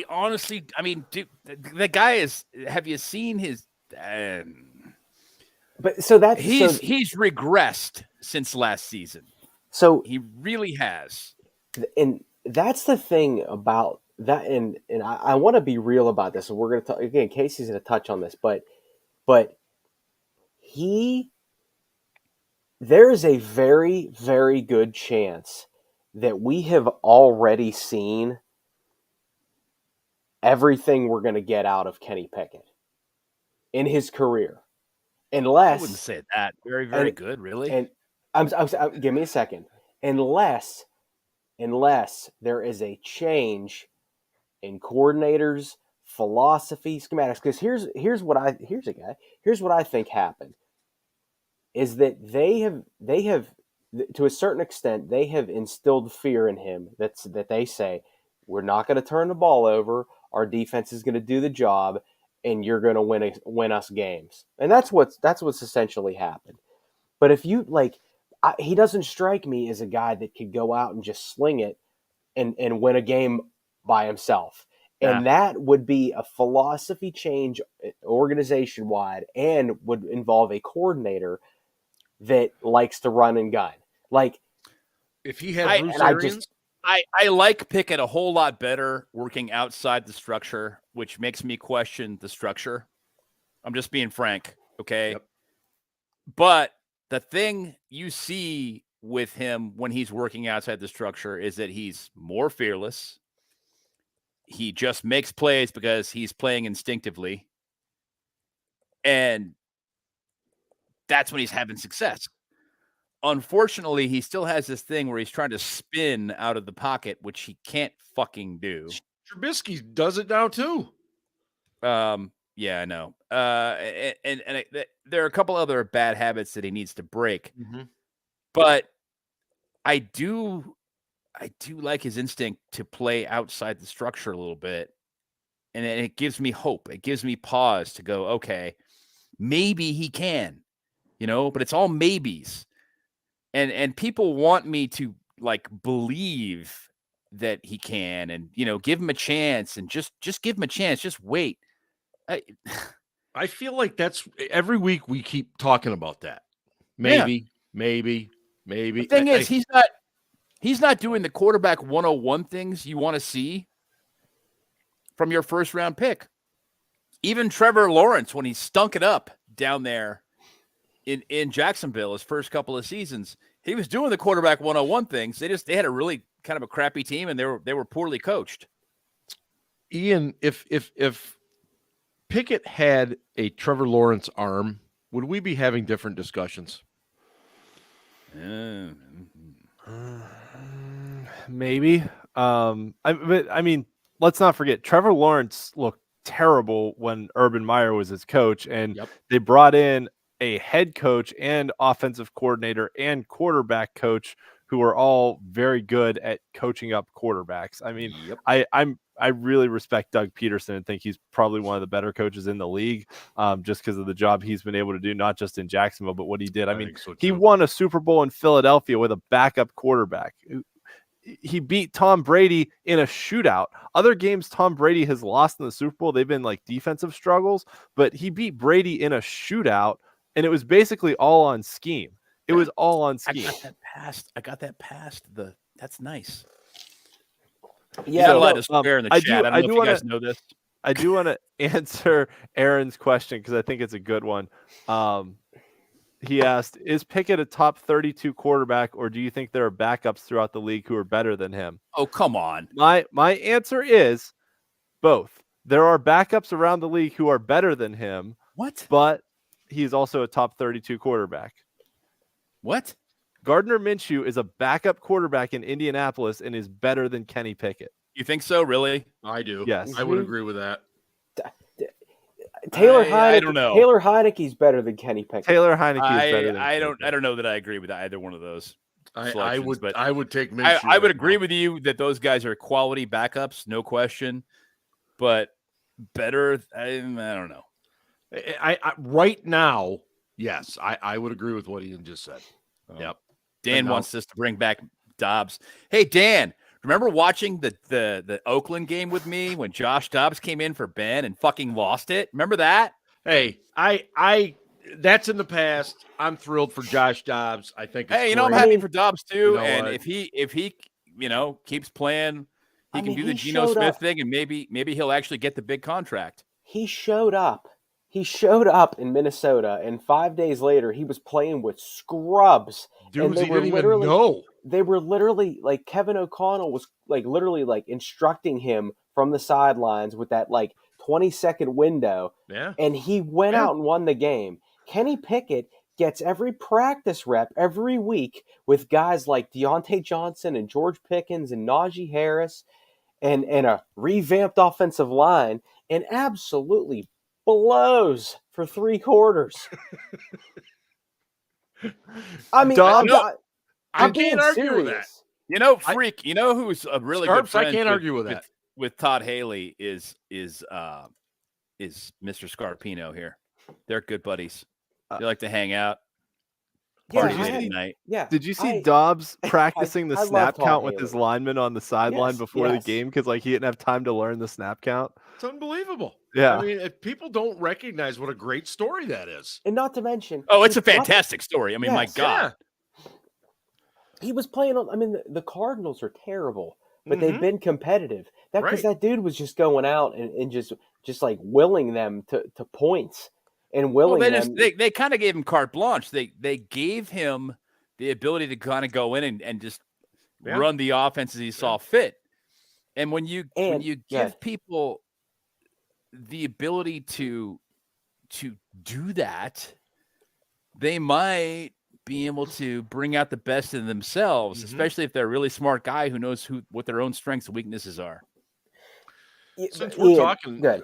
honestly, I mean, dude, the guy is, have you seen his, but so that's, he's regressed since last season. So he really has. And that's the thing about that. And I want to be real about this. And we're going to talk again, Casey's going to touch on this, but there is a very, very good chance that we have already seen everything we're going to get out of Kenny Pickett in his career. Unless, I wouldn't say that. Very, very good, really. And I'm give me a second. Unless there is a change in coordinators, philosophy, schematics. Because here's what I think happened is that they have to a certain extent they have instilled fear in him that they say we're not going to turn the ball over, our defense is going to do the job, and you're going to win us games. And that's what's essentially happened. But if you he doesn't strike me as a guy that could go out and just sling it and win a game by himself. And that would be a philosophy change organization wide and would involve a coordinator that likes to run and gun. Like, if he had Bruce Arians, I like Pickett a whole lot better working outside the structure, which makes me question the structure. I'm just being frank, okay? Yep. But the thing you see with him when he's working outside the structure is that he's more fearless. He just makes plays because he's playing instinctively. And that's when he's having success. Unfortunately, he still has this thing where he's trying to spin out of the pocket, which he can't fucking do. Trubisky does it now too. Yeah, I know. And there are a couple other bad habits that he needs to break. Mm-hmm. But I do like his instinct to play outside the structure a little bit. And it gives me hope. It gives me pause to go, okay, maybe he can, but it's all maybes. And people want me to like believe that he can and, give him a chance and just give him a chance. Just wait. I feel like that's every week we keep talking about that. Maybe. The thing is, he's not doing the quarterback 101 things you want to see from your first round pick. Even Trevor Lawrence, when he stunk it up down there in Jacksonville his first couple of seasons, he was doing the quarterback 101 things. They had a really kind of a crappy team and they were poorly coached. Ian, if Pickett had a Trevor Lawrence arm, would we be having different discussions? Maybe. I mean, let's not forget Trevor Lawrence looked terrible when Urban Meyer was his coach, and they brought in a head coach and offensive coordinator and quarterback coach who are all very good at coaching up quarterbacks. I mean, I really respect Doug Peterson and think he's probably one of the better coaches in the league, just because of the job he's been able to do, not just in Jacksonville, but what he did. I mean, he won a Super Bowl in Philadelphia with a backup quarterback. He beat Tom Brady in a shootout. Other games Tom Brady has lost in the Super Bowl, they've been like defensive struggles, but he beat Brady in a shootout, and it was basically all on scheme. It was all on scheme. I got that past. That's nice. Yeah, you're not allowed to swear in the chat. I don't know if you guys know this. I do want to answer Aaron's question because I think it's a good one. He asked, is Pickett a top 32 quarterback, or do you think there are backups throughout the league who are better than him? Oh, come on. My answer is both. There are backups around the league who are better than him. What? But he's also a top 32 quarterback. What? Gardner Minshew is a backup quarterback in Indianapolis and is better than Kenny Pickett. You think so, really? I do. Yes. I would agree with that. Taylor Heineke. I don't know. Taylor Heineke's better than Kenny Pickett. Taylor Heineke is better than I don't know that I agree with either one of those. I would take Minshew. I would agree with you that those guys are quality backups, no question. But better, I don't know. I right now, yes, I would agree with what Ian just said. Yep. Dan wants us to bring back Dobbs. Hey, Dan, remember watching the Oakland game with me when Josh Dobbs came in for Ben and fucking lost it? Remember that? Hey, I that's in the past. I'm thrilled for Josh Dobbs. I think. Hey, I'm happy for Dobbs too. And what? if he keeps playing, he can do the Geno Smith thing, and maybe he'll actually get the big contract. He showed up. He showed up in Minnesota, and 5 days later, he was playing with scrubs. Dudes he didn't even know. They were literally like Kevin O'Connell was literally instructing him from the sidelines with that 20-second window. Yeah. And he went out and won the game. Kenny Pickett gets every practice rep every week with guys like Deontay Johnson and George Pickens and Najee Harris and a revamped offensive line and absolutely blows for 3 quarters. I mean, I can't argue with that. Freak. Who's a really good friend? I can't argue with that. With Todd Haley is Mr. Scarpino here. They're good buddies. They like to hang out. party Yeah, late I- at night. Yeah. Did you see Dobbs practicing the I love snap Todd count with his Haley. lineman on the sideline Yes, before the yes. game because like he didn't have time to learn the snap count? It's unbelievable. Yeah. I mean, if people don't recognize what a great story that is. And not to mention, Oh, it's a he's not- fantastic story. I mean, my Yes. God. He was playing on. I mean, the Cardinals are terrible, but they've Mhm. been competitive. That because Right. that dude was just going out and just like willing them to points and willing Well, them. they kind of gave him carte blanche. They gave him the ability to kind of go in and just Yeah. run the offense as he saw fit. And when you And- give yeah. people the ability to do that, they might be able to bring out the best in themselves, Mhm. especially if they're a really smart guy who knows what their own strengths and weaknesses are. Since we're talking, good.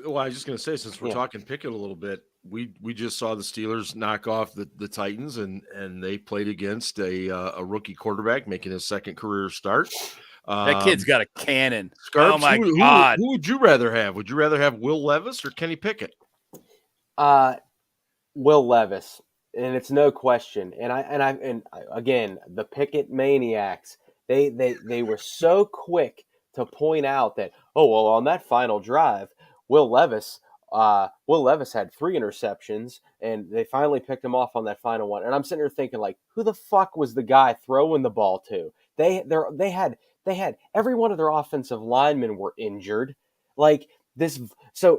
well, I was just going to say, since we're Yeah. talking Pickett a little bit, we just saw the Steelers knock off the Titans, and they played against a rookie quarterback making his second career start. That kid's got a cannon. Scarps, Oh my who, God! Who would you rather have? Would you rather have Will Levis or Kenny Pickett? Will Levis, and it's no question. And again, the Pickett maniacs. They were so quick to point out that on that final drive, Will Levis had 3 interceptions, and they finally picked him off on that final one. And I'm sitting here thinking, like, who the fuck was the guy throwing the ball to? They had every one of their offensive linemen were injured. Like this, so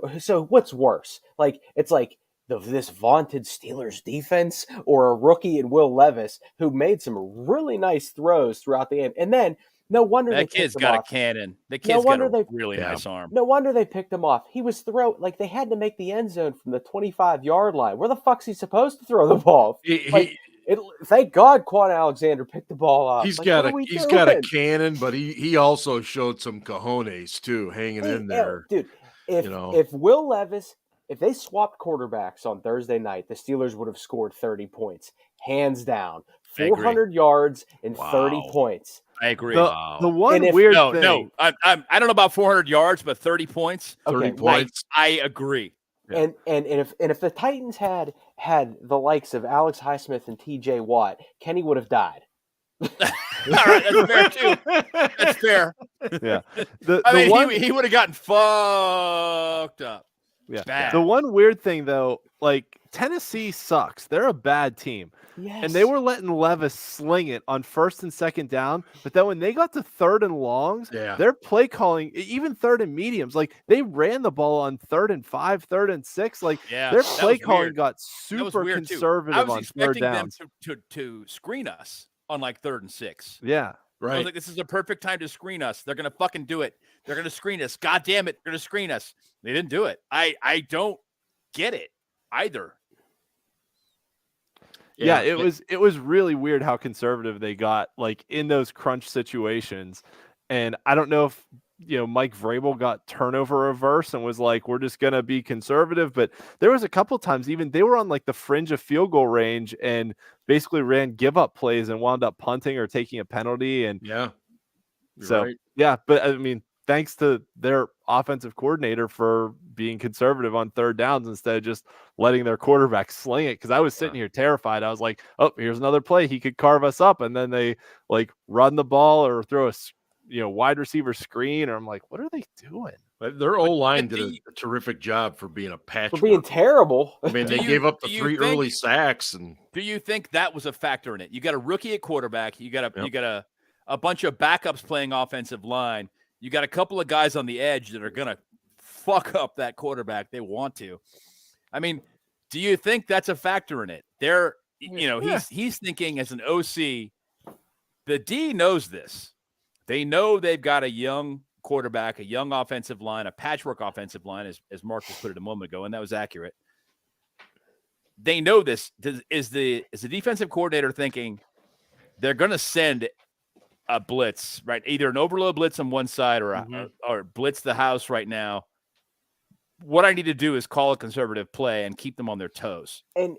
what's worse? Like it's like this vaunted Steelers defense or a rookie in Will Levis who made some really nice throws throughout the game, and then no wonder That kid's got a cannon. The kid's got wonder a they- really Yeah. nice arm. No wonder they picked him off. He was like they had to make the end zone from the 25-yard line. Where the fuck's he supposed to throw the ball? Thank God Quan Alexander picked the ball up. He's Like, got what are we got a doing? cannon, but he also showed some cojones too, hanging in there. Dude, if Will Levis, if they swapped quarterbacks on Thursday night, the Steelers would have scored 30 points, hands down. I agree. 400 yards and 30 Wow. points. I agree. The one And if- weird No, thing. I don't know about 400 yards, but 30 points. 30 Okay, well, points. I agree. Yeah. And if the Titans had the likes of Alex Highsmith and T.J. Watt, Kenny would have died. All right, that's fair too. That's fair. Yeah. I The mean, one, he would have gotten fucked up. yeah. Bad. The one weird thing though, like Tennessee sucks. They're a bad team. Yes. And they were letting Levis sling it on 1st and 2nd down. But then when they got to 3rd and longs, Yeah. their play calling, even 3rd and mediums, like they ran the ball on 3rd and 5, 3rd and 6. Like Yeah, their that play was calling weird. got That was super weird, too. conservative I was on 3rd expecting them down. to screen us on like 3rd and 6. Yeah. I Right. was like, this is a perfect time to screen us. They're gonna fucking do it. They're gonna screen us. God damn it, they're gonna screen us. They didn't do it. I don't get it either. Yeah, it was really weird how conservative they got like in those crunch situations. And I don't know if Mike Vrabel got turnover reverse and was like, we're just gonna be conservative. But there was a couple times even they were on like the fringe of field goal range and basically ran give up plays and wound up punting or taking a penalty. And Yeah. You're so right. yeah, but I mean, thanks to their offensive coordinator for being conservative on 3rd downs instead of just letting their quarterback sling it. Because I was sitting here terrified. I was like, oh, here's another play. He could carve us up. And then they like run the ball or throw a wide receiver screen. Or I'm like, what are they doing? But their O-line but did a terrific job for being a patchwork. for being terrible. I mean, they Do you- gave up the do you 3 think- early sacks, and Do you think that was a factor in it? You got a rookie at quarterback. You got a bunch of backups playing offensive line. You got a couple of guys on the edge that are gonna fuck up that quarterback. They want to. I mean, do you think that's a factor in it? He's thinking as an OC. The D knows this. They know they've got a young quarterback, a young offensive line, a patchwork offensive line, as Marcus put it a moment ago, and that was accurate. They know this. Is the defensive coordinator thinking they're going to send a blitz, right? Either an overload blitz on one side or blitz the house right now. What I need to do is call a conservative play and keep them on their toes. And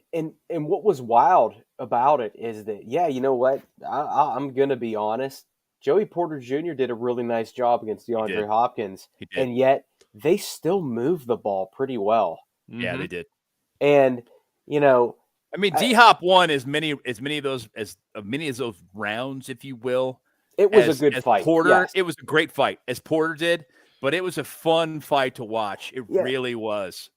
what was wild about it is that, yeah, you know what? I'm going to be honest. Joey Porter Jr. did a really nice job against DeAndre Hopkins, He did. and yet they still moved the ball pretty well. Yeah, they did. And, I mean, D-Hop won as many of those rounds, if you will. It was a good fight. Porter, yes. It was a great fight, as Porter did, but it was a fun fight to watch. It really was.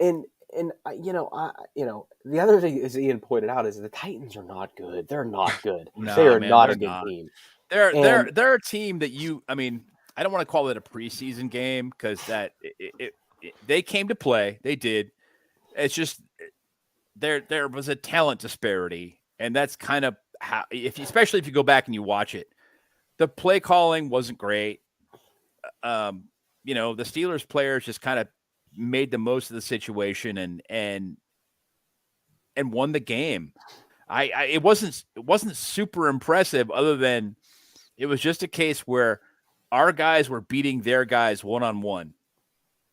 And the other thing, as Ian pointed out, is the Titans are not good. They're not good. They are not a good team. They're a team that I don't want to call it a preseason game because they came to play. They did. It's just there was a talent disparity, and that's kind of how, especially if you go back and you watch it, the play calling wasn't great. The Steelers players just kind of made the most of the situation and won the game. It wasn't super impressive, other than it was just a case where our guys were beating their guys one-on-one.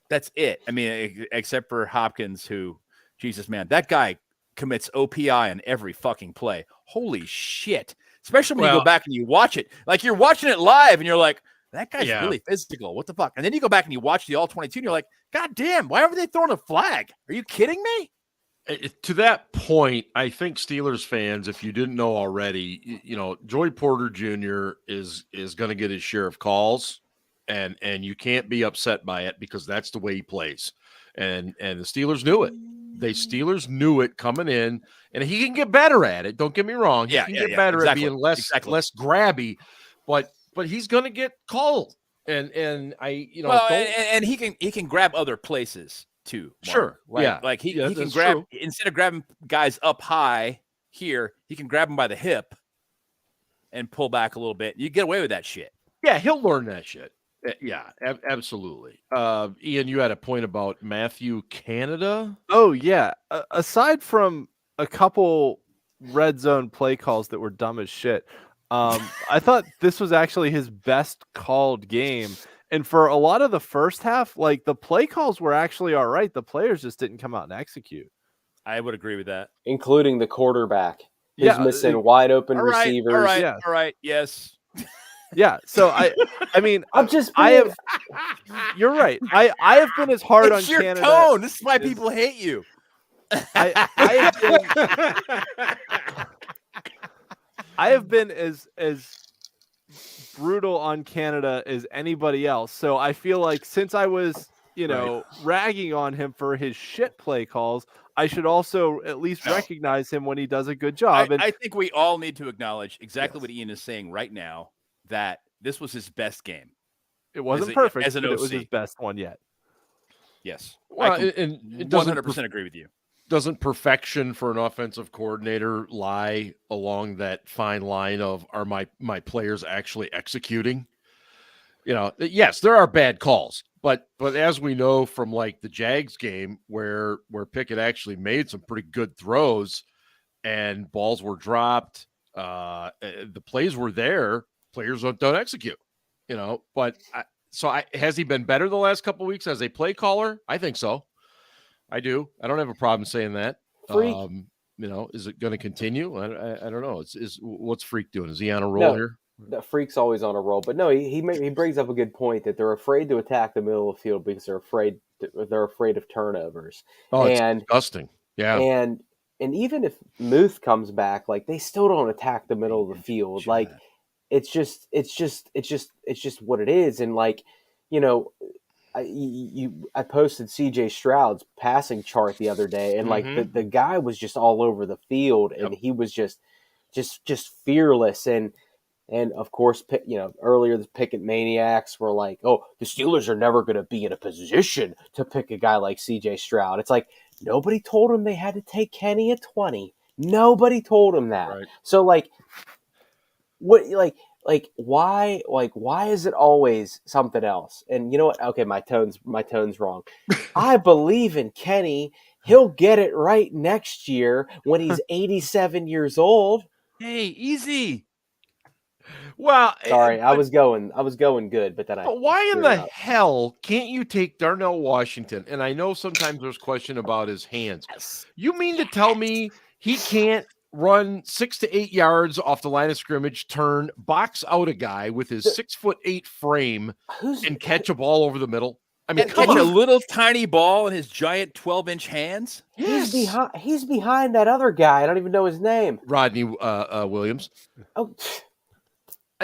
That's it. I mean, except for Hopkins, who, Jesus, man, that guy commits OPI on every fucking play. Holy shit. Especially when you go back and you watch it. Like, you're watching it live and you're like, that guy's really physical. What the fuck? And then you go back and you watch the All-22 and you're like, God damn, why are they throwing a flag? Are you kidding me? To that point, I think Steelers fans, if you didn't know already, Joey Porter Jr. is going to get his share of calls, and you can't be upset by it because that's the way he plays. And the Steelers knew it. Steelers knew it coming in, and he can get better at it. Don't get me wrong. He can get better at being less grabby, but he's going to get called. And and he can grab other places too. Mark. Sure. Right? Like he can grab, instead of grabbing guys up high here, he can grab them by the hip and pull back a little bit. You get away with that shit. Yeah, he'll learn that shit. Yeah, absolutely. Ian, you had a point about Matthew Canada. Oh yeah. Aside from a couple red zone play calls that were dumb as shit, I thought this was actually his best called game. And for a lot of the first half, like, the play calls were actually all right. The players just didn't come out and execute. I would agree with that. Including the quarterback. He's missing wide open receivers. All right. Yes. Yeah. So I mean, you're right. I have been as hard on your Canada. Tone. This is why people hate you. I have been as brutal on Canada as anybody else. So I feel like since I was, ragging on him for his shit play calls, I should also at least recognize him when he does a good job. I think we all need to acknowledge exactly what Ian is saying right now, that this was his best game. It wasn't perfect, but it was his best one yet. Yes. Well, I and it 100% agree with you. Doesn't perfection for an offensive coordinator lie along that fine line of, are my players actually executing? Yes, there are bad calls, but as we know from like the Jags game where Pickett actually made some pretty good throws and balls were dropped, the plays were there, players don't execute, but has he been better the last couple of weeks as a play caller? I think so. I do. I don't have a problem saying that. Is it going to continue? I don't know. What's Freak doing? Is he on a roll here? The Freak's always on a roll, but no, he brings up a good point that they're afraid to attack the middle of the field because they're afraid of turnovers. Oh, it's disgusting. Yeah, and even if Muth comes back, like, they still don't attack the middle of the field. Like, it's just what it is. And like, I posted CJ Stroud's passing chart the other day, and like the guy was just all over the field, and he was just fearless. And of course, earlier the Pickett maniacs were like, "Oh, the Steelers are never going to be in a position to pick a guy like CJ Stroud." It's like, nobody told him they had to take Kenny at 20. Nobody told him that. Right. So like, what why is it always something else? And you know what? Okay, my tone's wrong. I believe in Kenny. He'll get it right next year when he's 87 years old. Hey, easy. Well, sorry, I was going good, but then But why in the hell can't you take Darnell Washington? And I know sometimes there's question about his hands. Yes. You mean to tell me he can't run 6 to 8 yards off the line of scrimmage, box out a guy with his 6'8" frame, and catch a ball over the middle? I mean, And come catch a on. little tiny ball in his giant 12-inch hands. Yes. He's behind that other guy. I don't even know his name. Rodney Williams. Oh,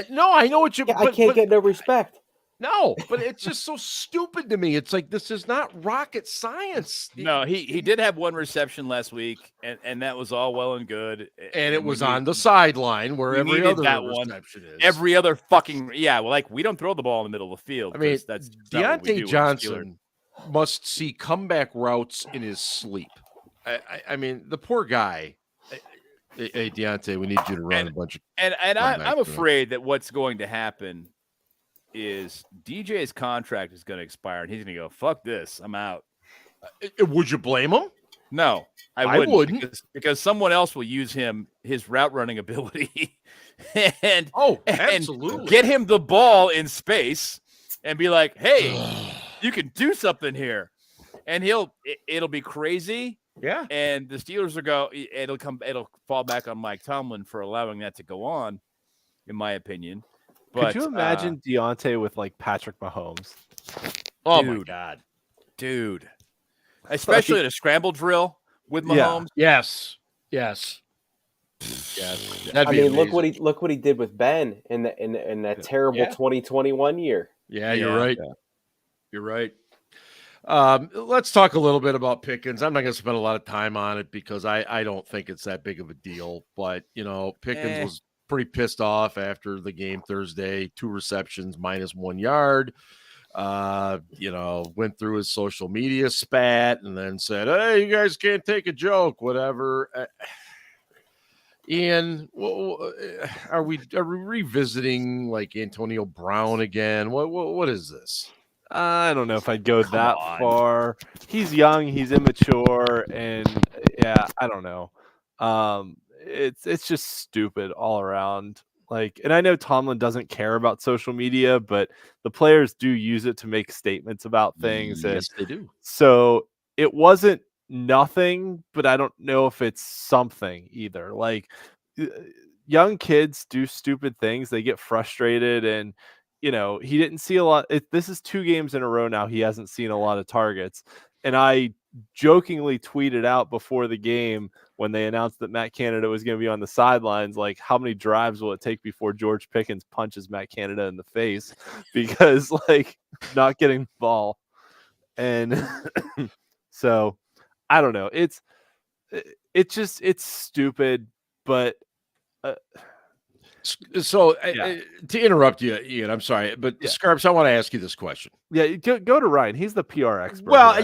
No, I know what you. I can't get no respect. No, but it's just so stupid to me. It's like this is not rocket science. No, he did have one reception last week, and that was all well and good. And it was on the sideline where we every needed other that one. reception is. Every other fucking well, like we don't throw the ball in the middle of the field. I mean, that's not what we do Deontay with the Steelers. Johnson must see comeback routes in his sleep. I mean, the poor guy. Hey, Deontay, we need you to run a bunch of. And I'm comebacks, afraid that what's going to happen is DJ's contract is going to expire, and he's going to go, "Fuck this, I'm out." Would you blame him? No, I wouldn't. because someone else will use his route running ability and absolutely get him the ball in space and be like, "Hey, you can do something here," and it'll be crazy. Yeah, and the Steelers it'll fall back on Mike Tomlin for allowing that to go on, in my opinion. But, could you imagine Deontay with like Patrick Mahomes? Oh my God, dude! Especially at a scramble drill with Mahomes. Yes. I mean, look what he did with Ben in that terrible 2021 year. Yeah, you're right. Yeah. You're right. Let's talk a little bit about Pickens. I'm not going to spend a lot of time on it because I don't think it's that big of a deal. But Pickens was pretty pissed off after the game Thursday. 2 receptions, -1 yard. Went through his social media spat and then said, "Hey, you guys can't take a joke, whatever." Ian, are we revisiting like Antonio Brown again? What is this? I don't know if I'd go that far. He's young, he's immature, and I don't know. It's just stupid all around. And I know Tomlin doesn't care about social media, but the players do use it to make statements about things. Yes, they do. So it wasn't nothing, but I don't know if it's something either. Young kids do stupid things. They get frustrated, and he didn't see a lot. This is 2 games in a row now. He hasn't seen a lot of targets. And I jokingly tweeted out before the game when they announced that Matt Canada was going to be on the sidelines, like, how many drives will it take before George Pickens punches Matt Canada in the face? Because not getting the ball. And so I don't know. It's stupid, but so to interrupt you, Ian, I'm sorry, but Scarps, I want to ask you this question. Yeah, go to Ryan. He's the PR expert. Well, I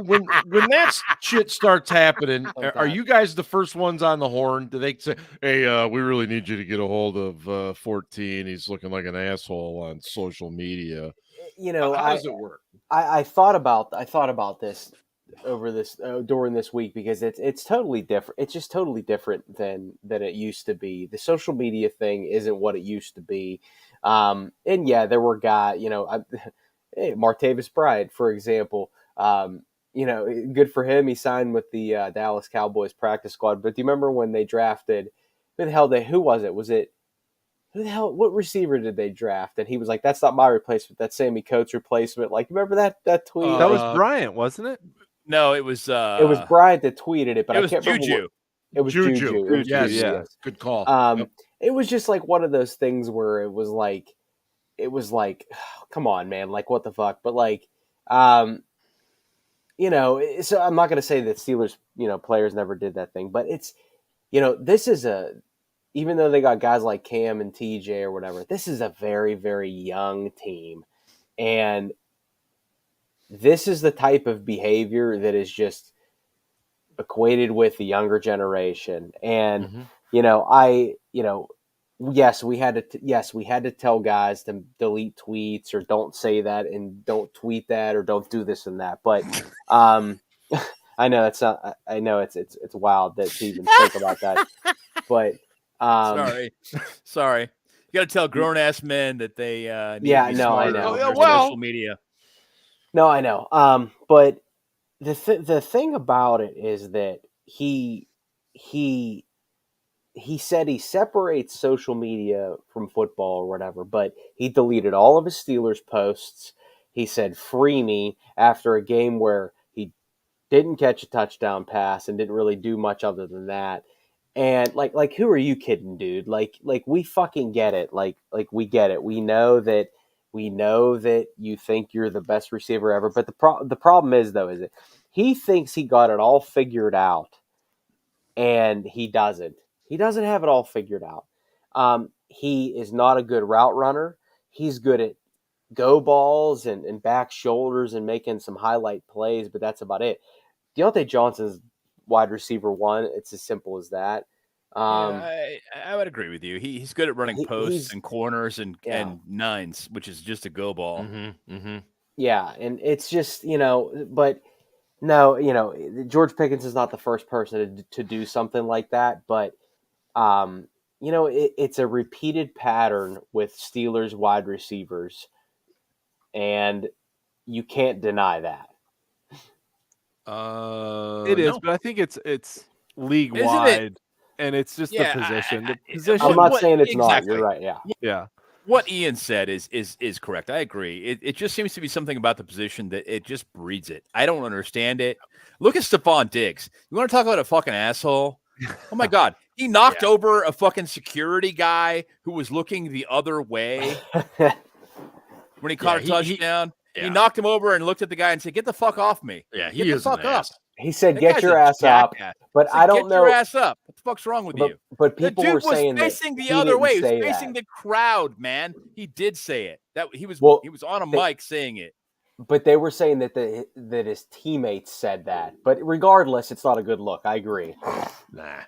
when that shit starts happening, are you guys the first ones on the horn? Do they say, "Hey, we really need you to get a hold of 14. He's looking like an asshole on social media"? How does it work? I thought about this over this during this week because it's totally different. It's just totally different than it used to be. The social media thing isn't what it used to be. And there were guys, Martavis Bryant, for example, good for him. He signed with the Dallas Cowboys practice squad. But do you remember when they drafted, who was it? What receiver did they draft? And he was like, "That's not my replacement. That's Sammy Coates' replacement." Like, remember that tweet? That was Bryant, wasn't it? No, it was Bryant that tweeted it, but I can't remember. Juju. It was Juju. Yes. Good call. It was just like one of those things where it was like, come on, man, like what the fuck? But so I'm not going to say that Steelers, players never did that thing, but it's, this is even though they got guys like Cam and TJ or whatever, this is a very, very young team, and this is the type of behavior that is just equated with the younger generation. And, yes, we had to tell guys to delete tweets or don't say that and don't tweet that or don't do this and that. But, I know it's wild that to even think about that, but, sorry. You got to tell grown ass men that they, I know. Social media. No, I know. But the thing about it is that he said he separates social media from football or whatever, but he deleted all of his Steelers posts. he said, "Free me," after a game where he didn't catch a touchdown pass and didn't really do much other than that. And like who are you kidding, dude? Like we fucking get it. Like we get it. We know that you think you're the best receiver ever, but the problem is though is that he thinks he got it all figured out, and he doesn't. He doesn't have it all figured out. He is not a good route runner. He's good at go balls and back shoulders and making some highlight plays, but that's about it. Deontay Johnson's wide receiver one. It's as simple as that. I would agree with you. He's good at running posts and corners and nines, which is just a go ball. Yeah, and it's just, but no, George Pickens is not the first person to do something like that, but it's a repeated pattern with Steelers wide receivers, and you can't deny that. It is, but I think it's league wide, and it's just the position. The position. I'm not saying it's not. You're right. Yeah. What Ian said is correct. I agree. It just seems to be something about the position that it just breeds it. I don't understand it. Look at Stephon Diggs. You want to talk about a fucking asshole? Oh my God. He knocked over a fucking security guy who was looking the other way when he caught a touchdown. He knocked him over and looked at the guy and said, "Get the fuck off me." Yeah, Get the fuck up. He said, "Get your ass up." But I don't know. Get your ass up. What the fuck's wrong with you? But people were saying that facing the other way. He was facing the crowd, man. He did say it. That he was on a mic saying it. But they were saying that that his teammates said that. But regardless, it's not a good look. I agree. Nah.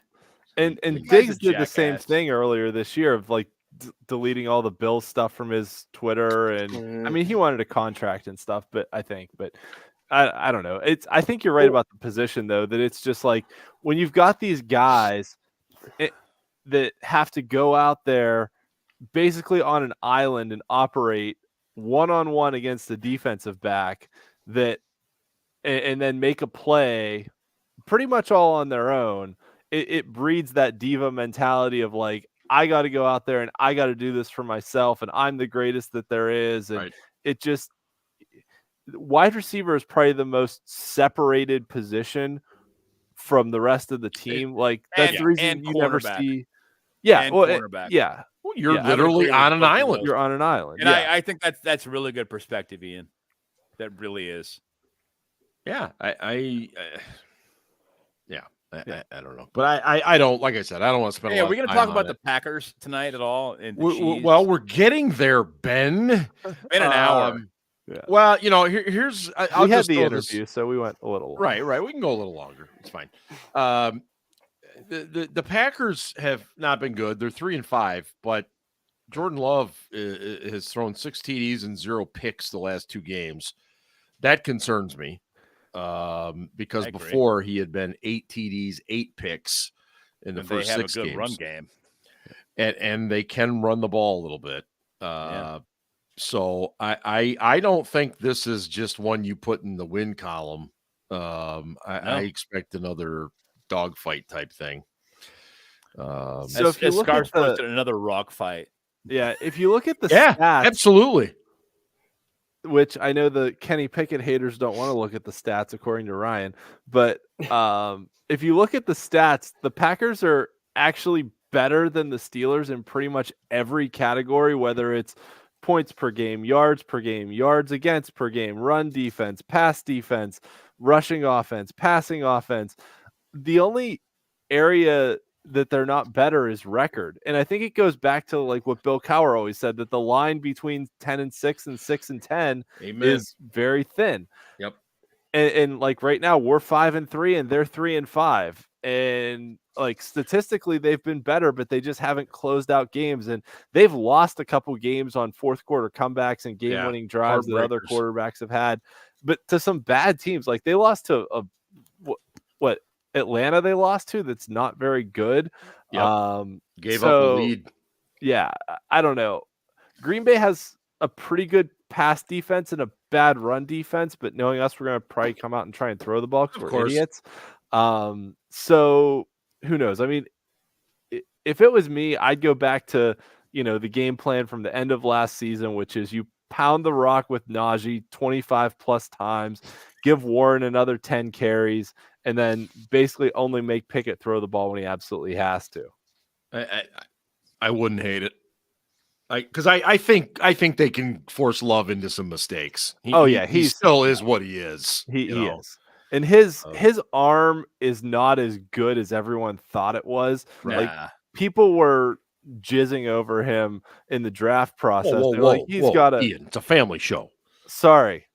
And Diggs did the same thing earlier this year of like deleting all the Bill stuff from his Twitter, and I mean he wanted a contract and stuff, but I don't know. I think you're right about the position though, that it's just like when you've got these guys that have to go out there basically on an island and operate one-on-one against the defensive back and then make a play pretty much all on their own. It breeds that diva mentality of like, I got to go out there and I got to do this for myself, and I'm the greatest that there is. And it just, wide receiver is probably the most separated position from the rest of the team. Like that's the reason you never see. Yeah, cornerback. Well, you're literally on an island. You're on an island. And I think that's really good perspective, Ian. That really is. Yeah, I don't know, but I don't, like I said, I don't want to spend. Are we going to talk about the Packers tonight at all? And well, we're getting there, Ben. In an hour. Yeah. Well, here's we had the interview, so we went a little longer. Right. We can go a little longer. It's fine. The Packers have not been good. They're 3-5, but Jordan Love has thrown 6 TDs and 0 picks the last 2 games. That concerns me. Because before he had been 8 TDs, 8 picks in the first 6 games. They have a good run game. And they can run the ball a little bit. So I don't think this is just one you put in the win column. I expect another dogfight type thing. So if you look at another rock fight. Yeah, if you look at the stats. Absolutely. Which I know the Kenny Pickett haters don't want to look at the stats, according to Ryan. But if you look at the stats, the Packers are actually better than the Steelers in pretty much every category, whether it's points per game, yards against per game, run defense, pass defense, rushing offense, passing offense. The only area that they're not better is record. And I think it goes back to like what Bill Cowher always said, that the line between 10-6 and 6-10 is very thin. Yep. And like right now we're 5-3 and they're 3-5. And like statistically they've been better, but they just haven't closed out games. And they've lost a couple games on fourth quarter comebacks and game winning drives that other quarterbacks have had. But to some bad teams, like they lost to what Atlanta they lost to, that's not very good. Yep. Gave up the lead. Yeah, I don't know. Green Bay has a pretty good pass defense and a bad run defense, but knowing us, we're going to probably come out and try and throw the ball because we're idiots. So who knows? I mean, if it was me, I'd go back to, the game plan from the end of last season, which is you pound the rock with Najee 25 plus times, give Warren another 10 carries, and then basically only make Pickett throw the ball when he absolutely has to. I wouldn't hate it. Because I think they can force Love into some mistakes. He still is what he is. He is. And his arm is not as good as everyone thought it was. Nah. Like people were jizzing over him in the draft process. Ian, it's a family show. Sorry.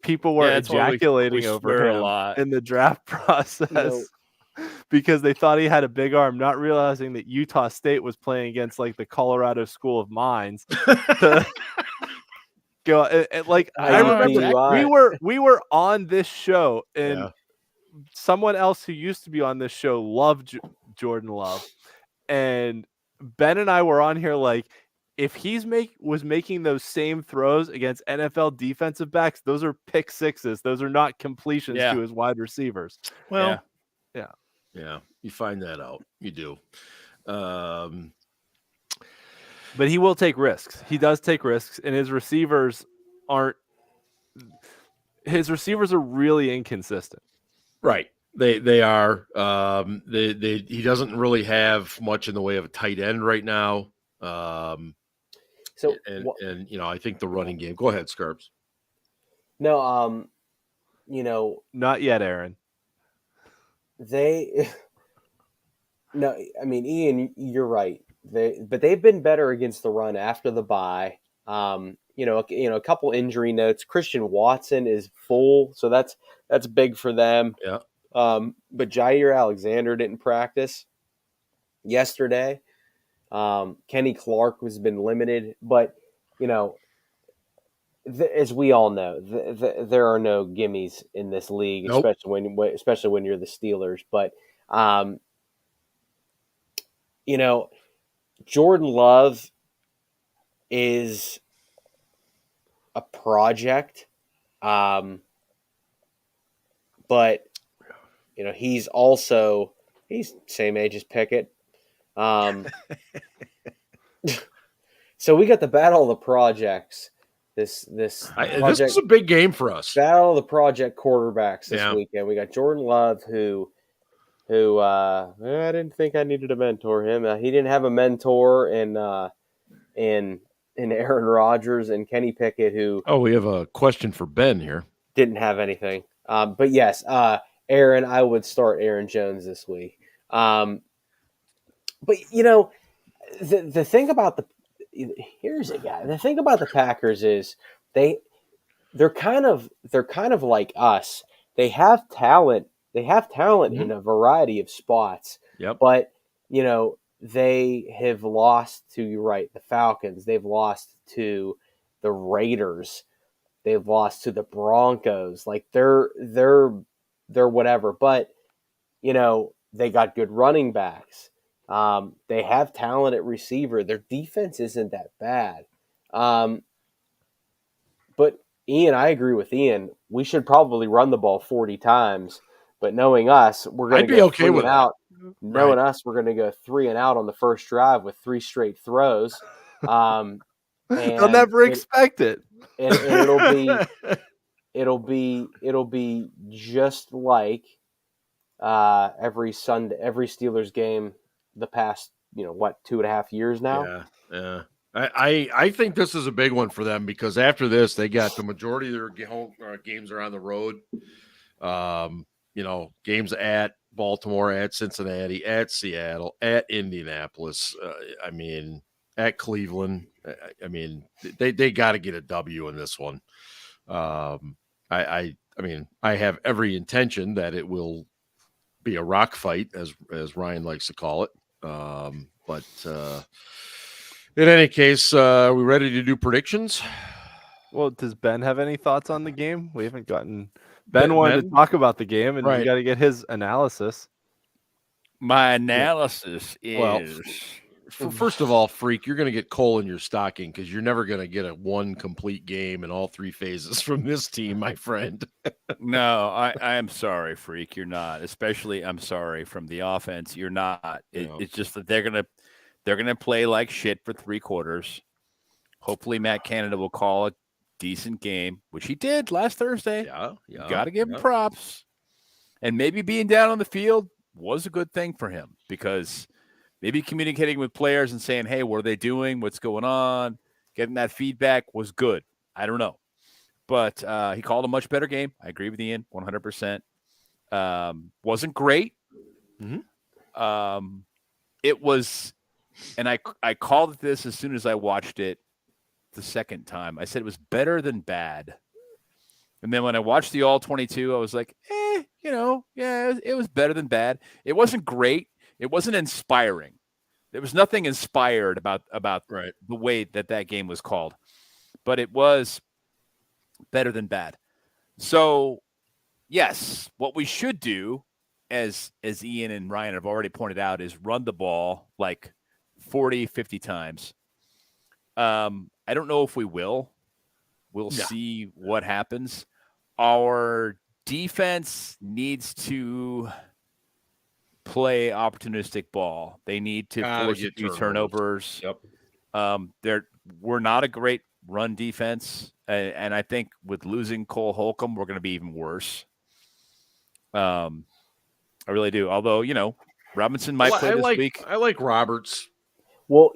People were that's why ejaculating we over swear him a lot. in the draft process because they thought he had a big arm, not realizing that Utah State was playing against like the Colorado School of Mines to go. Like I remember we were on this show, and someone else who used to be on this show loved Jordan Love, and Ben and I were on here like, if he's was making those same throws against NFL defensive backs, those are pick sixes. Those are not completions to his wide receivers. Well, yeah, you find that out. You do. But he will take risks. He does take risks, and his receivers are really inconsistent. Right. They are. He doesn't really have much in the way of a tight end right now. So I think the running game. Go ahead, Scarps. No, not yet, Aaron. I mean, Ian, you're right. They've been better against the run after the bye. A couple injury notes. Christian Watson is full, so that's big for them. Yeah. But Jair Alexander didn't practice yesterday. Kenny Clark has been limited, but as we all know, there are no gimmies in this league, Nope. especially when you're the Steelers. But Jordan Love is a project, but he's same age as Pickett. So we got the battle of the projects. This is a big game for us. Battle of the project quarterbacks this weekend. We got Jordan Love, who I didn't think I needed to mentor him. He didn't have a mentor in Aaron Rodgers and Kenny Pickett, who we have a question for Ben here. Didn't have anything. But yes, Aaron, I would start Aaron Jones this week. But the thing about the thing about the Packers is they're kind of like us. They have talent. They have talent in a variety of spots. Yep. But they have lost to the Falcons. They've lost to the Raiders. They've lost to the Broncos. Like they're whatever. But they got good running backs. They have talent at receiver. Their defense isn't that bad. But Ian, I agree with Ian. We should probably run the ball 40 times. But knowing us, we're going to go okay with out. Knowing us, we're going to go 3 and out on the first drive with 3 straight throws. They'll never expect it. And it'll be just like every Steelers game the past 2.5 years now. Yeah. I think this is a big one for them because after this they got the majority of their games are on the road. Games at Baltimore, at Cincinnati, at Seattle, at Indianapolis. At Cleveland. They got to get a W in this one. I have every intention that it will be a rock fight, as Ryan likes to call it. But in any case, are we ready to do predictions? Well, does Ben have any thoughts on the game? We haven't gotten Ben wanted to talk about the game, and we got to get his analysis. My analysis is first of all, Freak, you're going to get coal in your stocking because you're never going to get one complete game in all 3 phases from this team, my friend. No, I am sorry, Freak. You're not. Especially, I'm sorry from the offense. You're not. It's just that they're gonna play like shit for 3 quarters. Hopefully, Matt Canada will call decent game, which he did last Thursday. Yeah. Got to give him props. And maybe being down on the field was a good thing for him because maybe communicating with players and saying, hey, what are they doing? What's going on? Getting that feedback was good. I don't know. But he called a much better game. I agree with Ian 100%. Wasn't great. Mm-hmm. It was, and I called this as soon as I watched it the second time. I said it was better than bad. And then when I watched the all 22, I was like, it was better than bad. It wasn't great. It wasn't inspiring. There was nothing inspired about right. the way that game was called. But it was better than bad. So, yes, what we should do, as Ian and Ryan have already pointed out, is run the ball like 40, 50 times. I don't know if we will. We'll see what happens. Our defense needs to play opportunistic ball. They need to force a few turnovers. Yep. We're not a great run defense, and I think with losing Cole Holcomb, we're going to be even worse. I really do. Although, Robinson might play this week. I like Roberts. Well,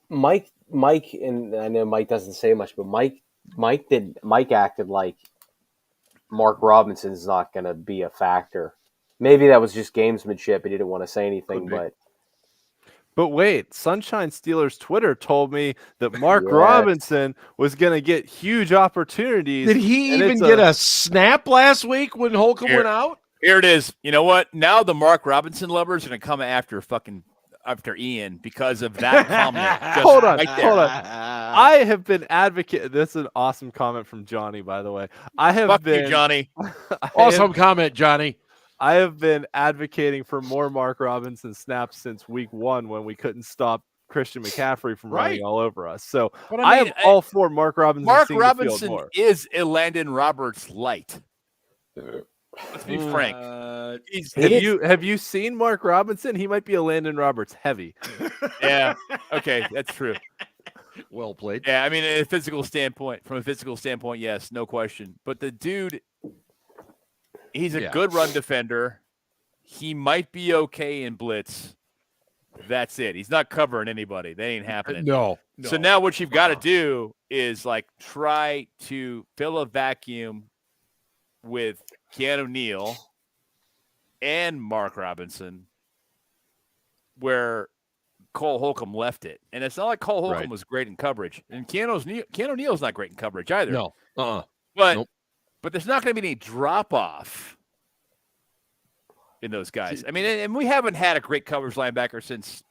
Mike, and I know Mike doesn't say much, but Mike acted like Mark Robinson's not going to be a factor. Maybe that was just gamesmanship. He didn't want to say anything, But wait, Sunshine Steelers Twitter told me that Mark Robinson was going to get huge opportunities. Did he even get a snap last week when Holcomb went out? Here it is. You know what? Now the Mark Robinson lovers are going to come after Ian because of that comment. Hold on. I have been advocating. This is an awesome comment from Johnny, by the way. Fuck you, Johnny. Awesome comment, Johnny. I have been advocating for more Mark Robinson snaps since week 1 when we couldn't stop Christian McCaffrey from running all over us. So I am all for Mark Robinson. Mark Robinson is a Landon Roberts light. Let's be frank. Have you seen Mark Robinson? He might be a Landon Roberts heavy. Yeah. Okay, that's true. Well played. Yeah, I mean, from a physical standpoint, yes, no question. But the dude, he's a good run defender. He might be okay in blitz. That's it. He's not covering anybody. That ain't happening. No. So now what you've got to do is try to fill a vacuum with Keanu Neal and Mark Robinson where Cole Holcomb left it. And it's not like Cole Holcomb was great in coverage. And Keanu Neal's not great in coverage either. No. But there's not going to be any drop-off in those guys. I mean, and we haven't had a great coverage linebacker since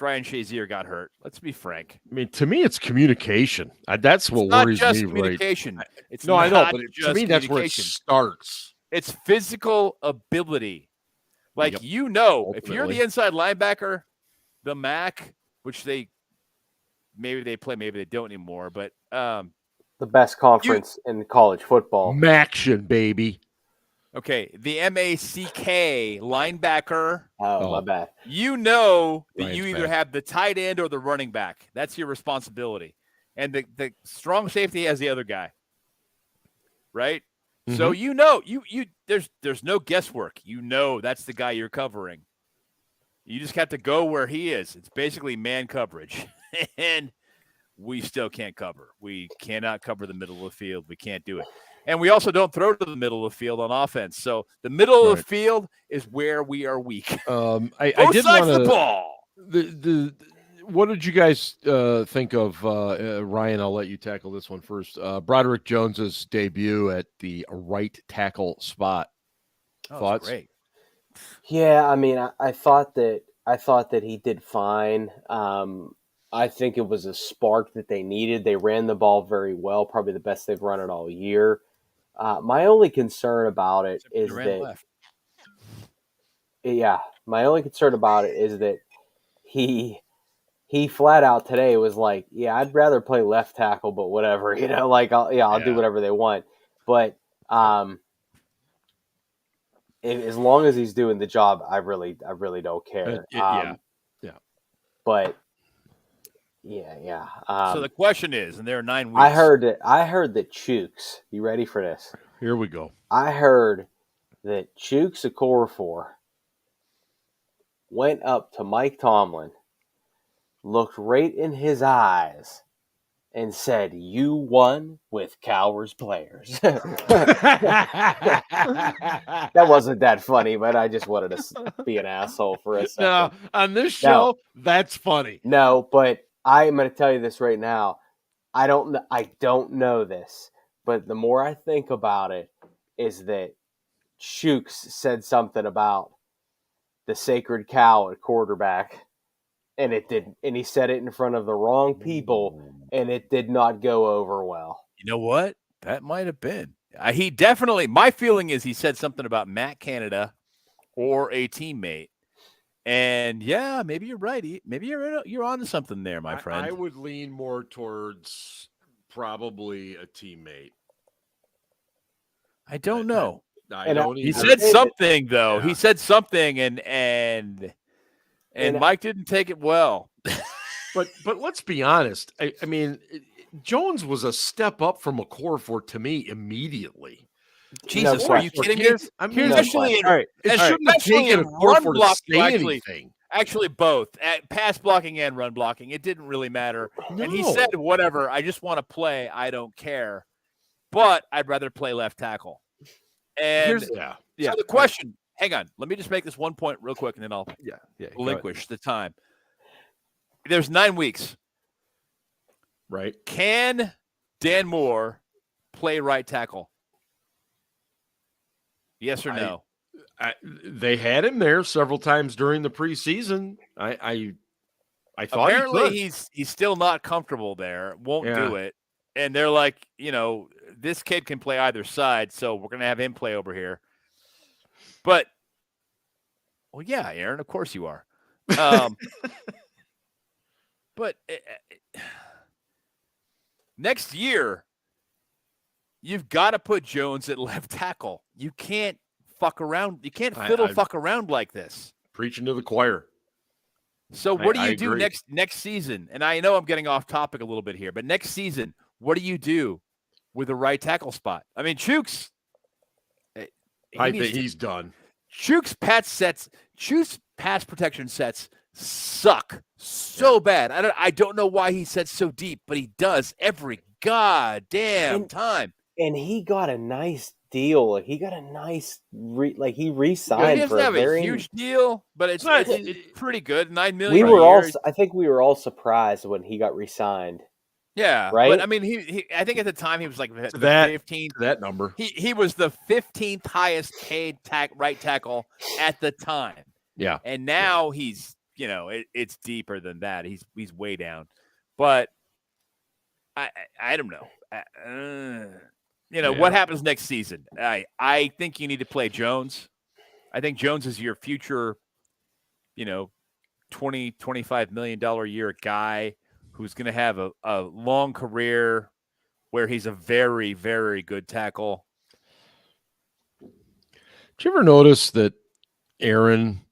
Ryan Shazier got hurt. Let's be frank. I mean, to me, it's communication. That's what worries me. Not just communication. Right? It's I know, but to me, that's where it starts. It's physical ability. If you're the inside linebacker, the MAC, which maybe they play, maybe they don't anymore, but the best conference in college football. Maction, baby. Okay, the MACK linebacker. Oh, my bad. You know that Ryan's you either bad. have the tight end or the running back. That's your responsibility. And the strong safety has the other guy. Right? Mm-hmm. So there's no guesswork. That's the guy you're covering. You just have to go where he is. It's basically man coverage. And we still can't cover. We cannot cover the middle of the field. We can't do it. And we also don't throw to the middle of the field on offense. So the middle of the field is where we are weak. I did sides want the ball. What did you guys think of Ryan? I'll let you tackle this one first. Broderick Jones's debut at the right tackle spot. Thoughts? Great. Yeah, I mean, I thought that he did fine. I think it was a spark that they needed. They ran the ball very well, probably the best they've run it all year. My only concern about it is that he flat out today was like, yeah, I'd rather play left tackle, but whatever, I'll do whatever they want. But as long as he's doing the job, I really don't care. Yeah. But Yeah. So the question is, and there are 9 weeks. I heard that Chooks. You ready for this? Here we go. I heard that Chooks Okorafor went up to Mike Tomlin, looked right in his eyes, and said, "You won with Cowers players." That wasn't that funny, but I just wanted to be an asshole for a second. No, on this show, that's funny. No, but I'm going to tell you this right now. I don't know this, but the more I think about it, is that Shooks said something about the sacred cow at quarterback, and he said it in front of the wrong people, and it did not go over well. You know what? That might have been. He definitely. My feeling is he said something about Matt Canada or a teammate. And yeah, maybe you're right. Maybe you're on to something there, my friend. I would lean more towards probably a teammate. I don't know. I don't he either. said something though. Yeah. He said something, and Mike didn't take it well. But let's be honest. I mean, Jones was a step up from Okorafor to me immediately. Jesus, No are you kidding me? especially in, It shouldn't have taken Okorafor to say anything. Actually, both pass blocking and run blocking. It didn't really matter. No. And he said, "Whatever. I just want to play. I don't care, but I'd rather play left tackle." And so the question. Hang on. Let me just make this one point real quick, and then I'll relinquish the time. There's 9 weeks. Right. Can Dan Moore play right tackle? Yes or no? They had him there several times during the preseason. I thought apparently he's still not comfortable there. Won't do it. And they're like, this kid can play either side, so we're gonna have him play over here. But, well, yeah, Aaron, of course you are. But next year, you've got to put Jones at left tackle. You can't fuck around. You can't fuck around like this. Preaching to the choir. So what do you do next season? And I know I'm getting off topic a little bit here, but next season, what do you do with the right tackle spot? I mean, Chooks. I think he's done. Chooks pass protection sets suck so bad. I don't know why he sets so deep, but he does every goddamn time. And he got a nice deal. He got a nice he re-signed. He doesn't have a huge deal, but it's pretty good. $9 million. I think we were all surprised when he got re-signed. Yeah, right. But I mean, he I think at the time he was like the 15th. That number. He was the 15th highest paid right tackle at the time. Yeah, and now he's it's deeper than that. He's way down, but I don't know. What happens next season? I think you need to play Jones. I think Jones is your future, $20-25 million a year guy who's going to have a long career where he's a very, very good tackle. Did you ever notice that Aaron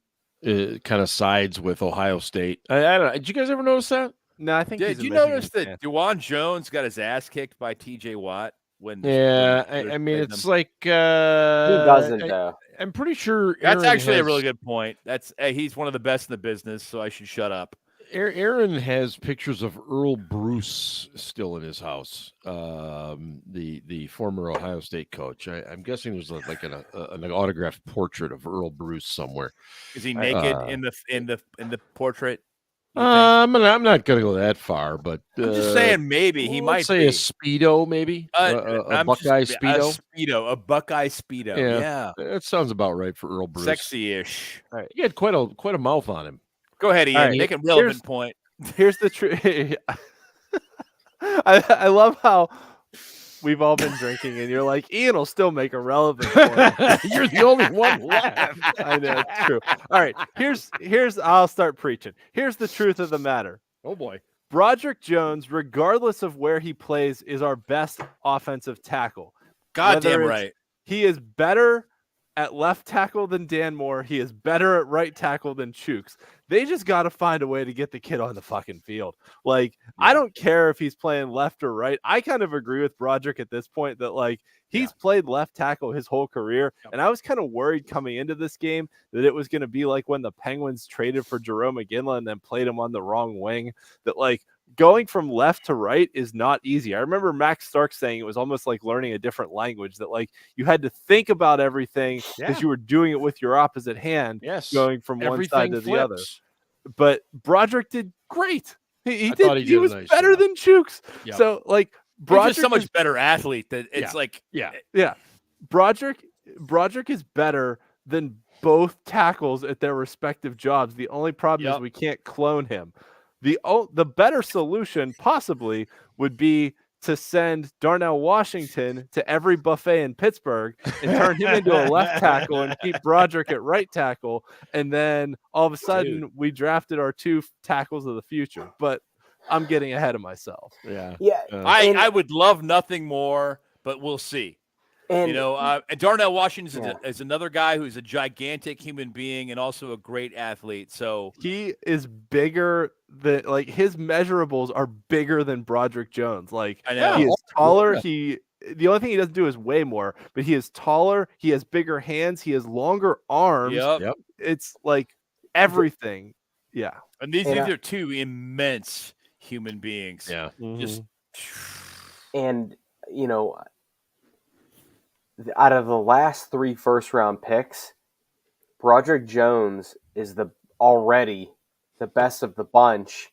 kind of sides with Ohio State? I don't know. Did you guys ever notice that? No, I think. Did you notice that Juwan Jones got his ass kicked by T.J. Watt? I mean, it's like who doesn't though? I'm pretty sure that's actually a really good point. That's he's one of the best in the business, so I should shut up. Aaron has pictures of Earl Bruce still in his house. The former Ohio State coach. I'm guessing there's like an autographed portrait of Earl Bruce somewhere. Is he naked in the portrait? I'm not gonna go that far, but I'm just saying maybe he might say be. a Speedo, maybe a Buckeye Speedo. A Buckeye Speedo. Yeah, that sounds about right for Earl Bruce. Sexy-ish. All right. He had quite a mouth on him. Go ahead, Ian. Make a relevant point. Here's the truth. I love how we've all been drinking, and you're like, Ian will still make a relevant point. You're the only one left. I know, it's true. All right, here's I'll start preaching. Here's the truth of the matter. Oh boy. Broderick Jones, regardless of where he plays, is our best offensive tackle. Goddamn right. He is better at left tackle than Dan Moore. He is better at right tackle than Chooks. They just got to find a way to get the kid on the fucking field. Like, I don't care if he's playing left or right. I kind of agree with Broderick at this point that, like, he's played left tackle his whole career. And I was kind of worried coming into this game that it was going to be like when the Penguins traded for Jerome McGinley and then played him on the wrong wing, that, like, going from left to right is not easy. I remember Max Stark saying it was almost like learning a different language, that, like, you had to think about everything because you were doing it with your opposite hand, going from one side to the other. But Broderick did great. He was nice better than Chooks. Yep. So, like, Broderick is so much better athlete that it's Broderick is better than both tackles at their respective jobs. The only problem is we can't clone him. The better solution possibly would be to send Darnell Washington to every buffet in Pittsburgh and turn him into a left tackle and keep Broderick at right tackle. And then all of a sudden we drafted our 2 tackles of the future. But I'm getting ahead of myself. I would love nothing more, but we'll see. And Darnell Washington is another guy who's a gigantic human being and also a great athlete. So he is bigger than, like, his measurables are bigger than Broderick Jones. Like, I know. He is taller. The only thing he doesn't do is weigh more, but he is taller. He has bigger hands. He has longer arms. Yep. It's like everything. Yeah. And these are 2 immense human beings. Yeah. Just and out of the last 3 first-round picks, Broderick Jones is already the best of the bunch,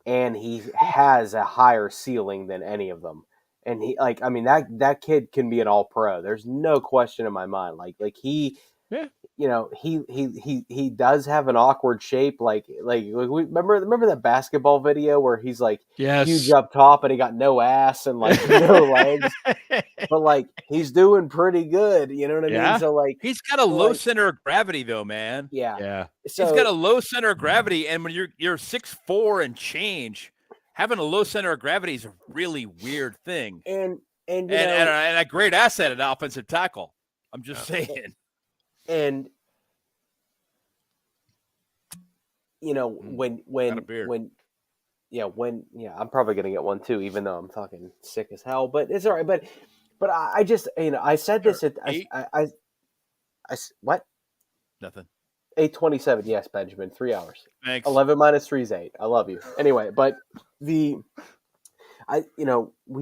and he has a higher ceiling than any of them. And that kid can be an all-pro. There's no question in my mind. He does have an awkward shape. Remember that basketball video where he's like huge up top and he got no ass and like no legs, but like he's doing pretty good. You know what I mean? So like he's got a low center of gravity though, man. Yeah. So, he's got a low center of gravity, and when you're 6'4" and change, having a low center of gravity is a really weird thing. And a great asset at offensive tackle. I'm just saying. And when I'm probably gonna get one too, even though I'm fucking sick as hell. But it's all right. But I just I said this at I what? Nothing. 8:27. Yes, Benjamin. 3 hours. Thanks. 11 minus 3 is 8. I love you. Anyway, but we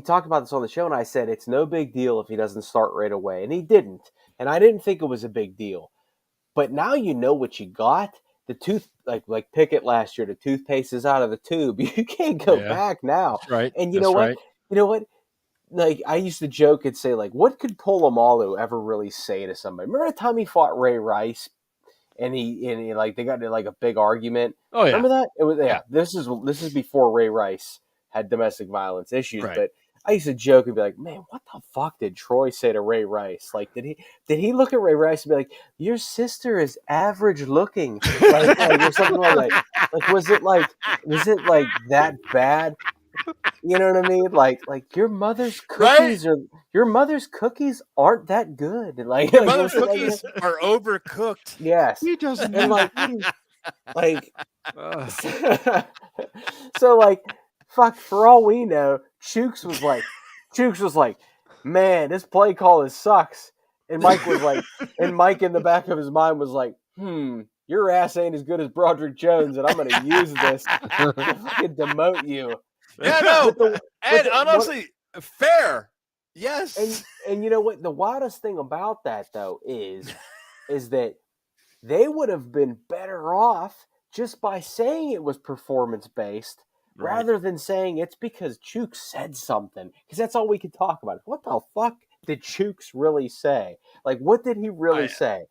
talked about this on the show, and I said it's no big deal if he doesn't start right away, and he didn't. And I didn't think it was a big deal. But now you know what you got. The tooth, like Pickett last year, the toothpaste is out of the tube. You can't go back now. That's right. And you know what? You know what? Like, I used to joke and say, like, what could Polamalu ever really say to somebody? Remember the time he fought Ray Rice? And he like they got into like a big argument. Oh yeah. Remember that? It was This is before Ray Rice had domestic violence issues. Right. But I used to joke and be like, man, what the fuck did Troy say to Ray Rice? Like, did he look at Ray Rice and be like, your sister is average looking, like or something like that? Like, was it like that bad? You know what I mean? Like your mother's cookies aren't that good. Like your mother's cookies are overcooked. Yes, he doesn't. And so like, fuck. For all we know, Chooks was like, man, this play call sucks. And Mike was like, Mike in the back of his mind was like, your ass ain't as good as Broderick Jones, and I'm going to use this to fucking demote you. Yeah, no, honestly, fair. Yes. And you know what? The wildest thing about that, though, is that they would have been better off just by saying it was performance-based rather than saying it's because Chooks said something. Because that's all we could talk about. What the fuck did Chooks really say? Like, what did he really say?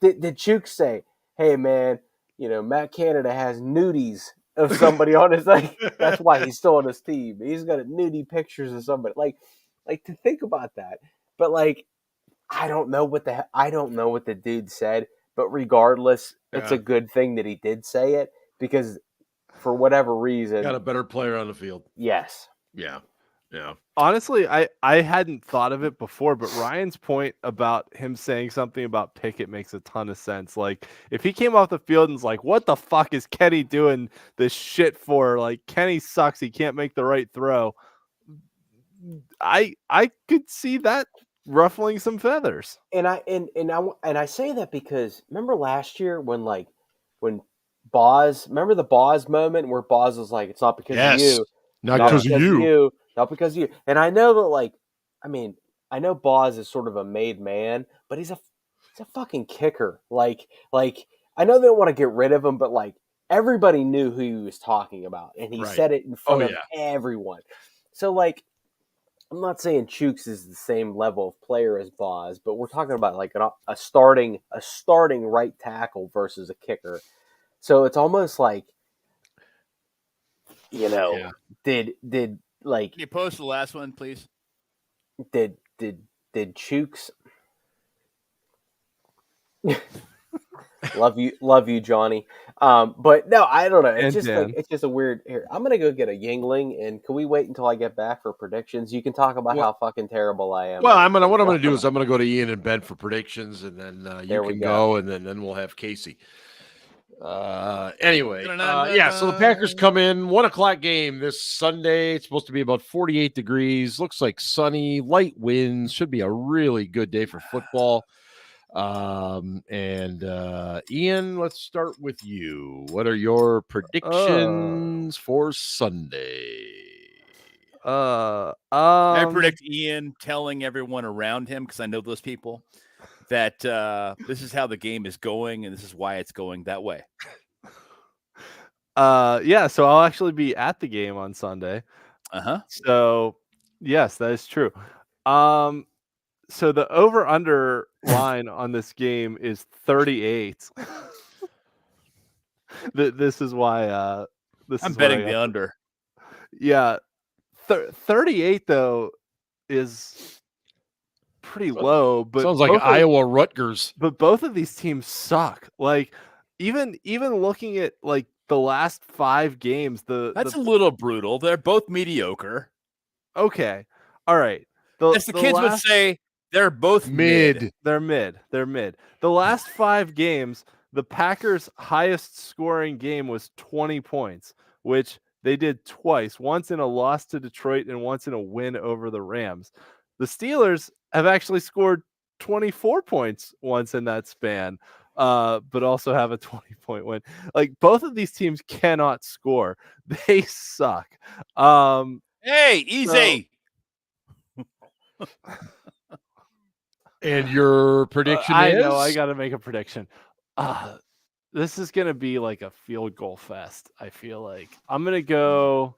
Did Chooks say, hey, man, Matt Canada has nudies of somebody on his, like, that's why he's still on his team. He's got nudie pictures of somebody. Like to think about that. But like, I don't know what the dude said, but regardless, it's a good thing that he did say it, because for whatever reason, got a better player on the field. Yes. Yeah. Yeah. Honestly, I hadn't thought of it before, but Ryan's point about him saying something about Pickett makes a ton of sense. Like, if he came off the field and was like, "What the fuck is Kenny doing this shit for? Like, Kenny sucks. He can't make the right throw." I could see that ruffling some feathers. And I say that because remember last year when Boz, remember the Boz moment where Boz was like, "It's not because of Yes. you, Not not because of you. not because of you." And I know that, I mean, I know Boz is sort of a made man, but he's a fucking kicker. I know they don't want to get rid of him, but everybody knew who he was talking about, and he Right. said it in front Oh, of yeah. everyone. So I'm not saying Chooks is the same level of player as Boz, but we're talking about a starting right tackle versus a kicker. So it's almost like, Yeah. did Can you post the last one, please? did Chooks love you, Johnny. But no, I don't know. It's And just Dan. it's just a weird. Here, I'm gonna go get a Yingling, and can we wait until I get back for predictions? You can talk about how fucking terrible I am. Well, what I'm gonna do is I'm gonna go to Ian and Ben for predictions, and then you There we can go. go, and then we'll have Casey. Anyway, yeah. So the Packers come in 1:00 game this Sunday. It's supposed to be about 48 degrees. Looks like sunny, light winds. Should be a really good day for football. And Ian, let's start with you. What are your predictions for Sunday? I predict Ian telling everyone around him, because I know those people, that this is how the game is going and this is why it's going that way. Yeah, so I'll actually be at the game on Sunday. So yes, that is true. So the over under line on this game is 38. This is why I'm betting the under. Yeah. 38 though is pretty low, but Sounds like Iowa Rutgers. But both of these teams suck. Like even looking at like the last 5 games, That's a little brutal. They're both mediocre. Okay. All right. As the kids would say, they're both mid. They're mid. The last 5 games, the Packers' highest scoring game was 20 points, which they did twice, once in a loss to Detroit and once in a win over the Rams. The Steelers have actually scored 24 points once in that span, but also have a 20-point win. Like, both of these teams cannot score. They suck. Hey, easy. And your prediction I is? know, I got to make a prediction. This is going to be like a field goal fest, I feel like. I'm going to go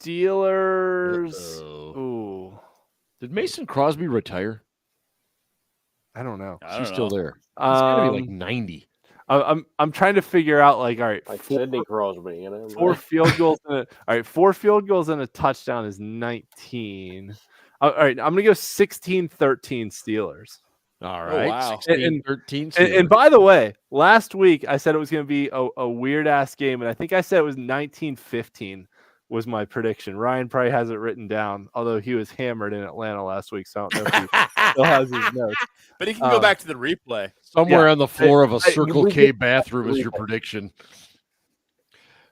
Steelers. Ooh. Did Mason Crosby retire? I don't know. He's still there. It's got to be like 90. I'm trying to figure out, like, all right, Sidney Crosby, 4 field goals all right, 4 field goals and a touchdown is 19. All right, I'm gonna go 16-13 Steelers. All right, wow. 16-13 and by the way, last week I said it was gonna be a weird ass game, and I think I said it was 19-15 was my prediction. Ryan probably has it written down, although he was hammered in Atlanta last week, so I don't know if he still has his notes. But he can go back to the replay. Somewhere on the floor of a Circle K bathroom is your prediction.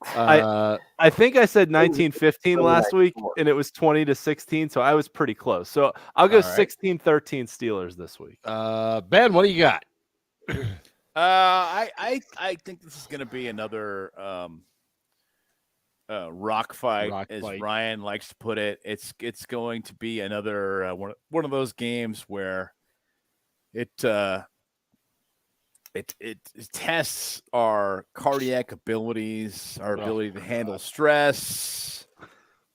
I think I said 19-15 last week, and it was 20-16, so I was pretty close. So I'll go 16-13 Steelers this week. Ben, what do you got? I think this is going to be another rock fight, as Ryan likes to put it. It's going to be another one of those games where it tests our cardiac abilities, our ability to handle stress.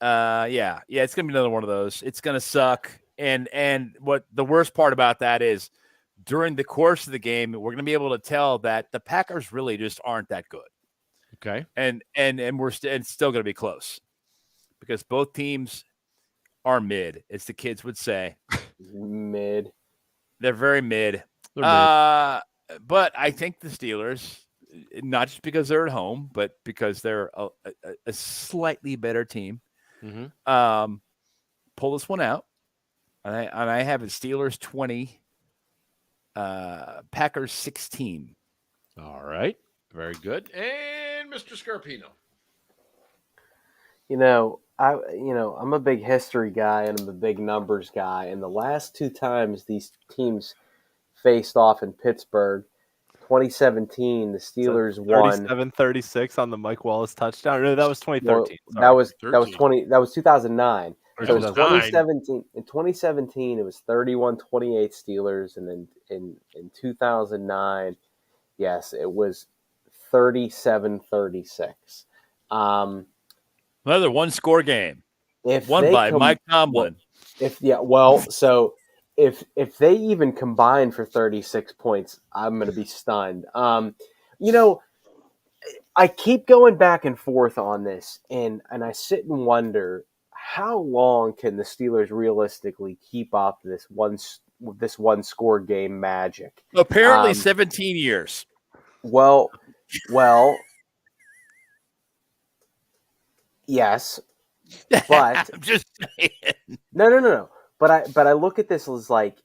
Yeah, it's gonna be another one of those. It's gonna suck. And what the worst part about that is, during the course of the game, we're gonna be able to tell that the Packers really just aren't that good. Okay. And it's still gonna be close because both teams are mid, as the kids would say. Mid. They're very mid. They're mid. But I think the Steelers, not just because they're at home, but because they're a slightly better team. Mhm. Pull this one out, and I have it Steelers 20, Packers 16. All right. Very good. And Mr. Scarpino. I'm a big history guy and I'm a big numbers guy. And the last two times these teams faced off in Pittsburgh, 2017, the Steelers won. 37-36 on the Mike Wallace touchdown. No, that was 2013. Well, that was 13. That was 2009. Or So it was 2009. 2017. In 2017, it was 31-28 Steelers, and then in 2009, yes, it was 37-36. Another one-score game If won they by Mike Tomlin. if they even combine for 36 points, I'm going to be stunned. I keep going back and forth on this, and I sit and wonder how long can the Steelers realistically keep up this one score game magic? Apparently 17 years. Well, yes, but I'm just saying. no. But I look at this as like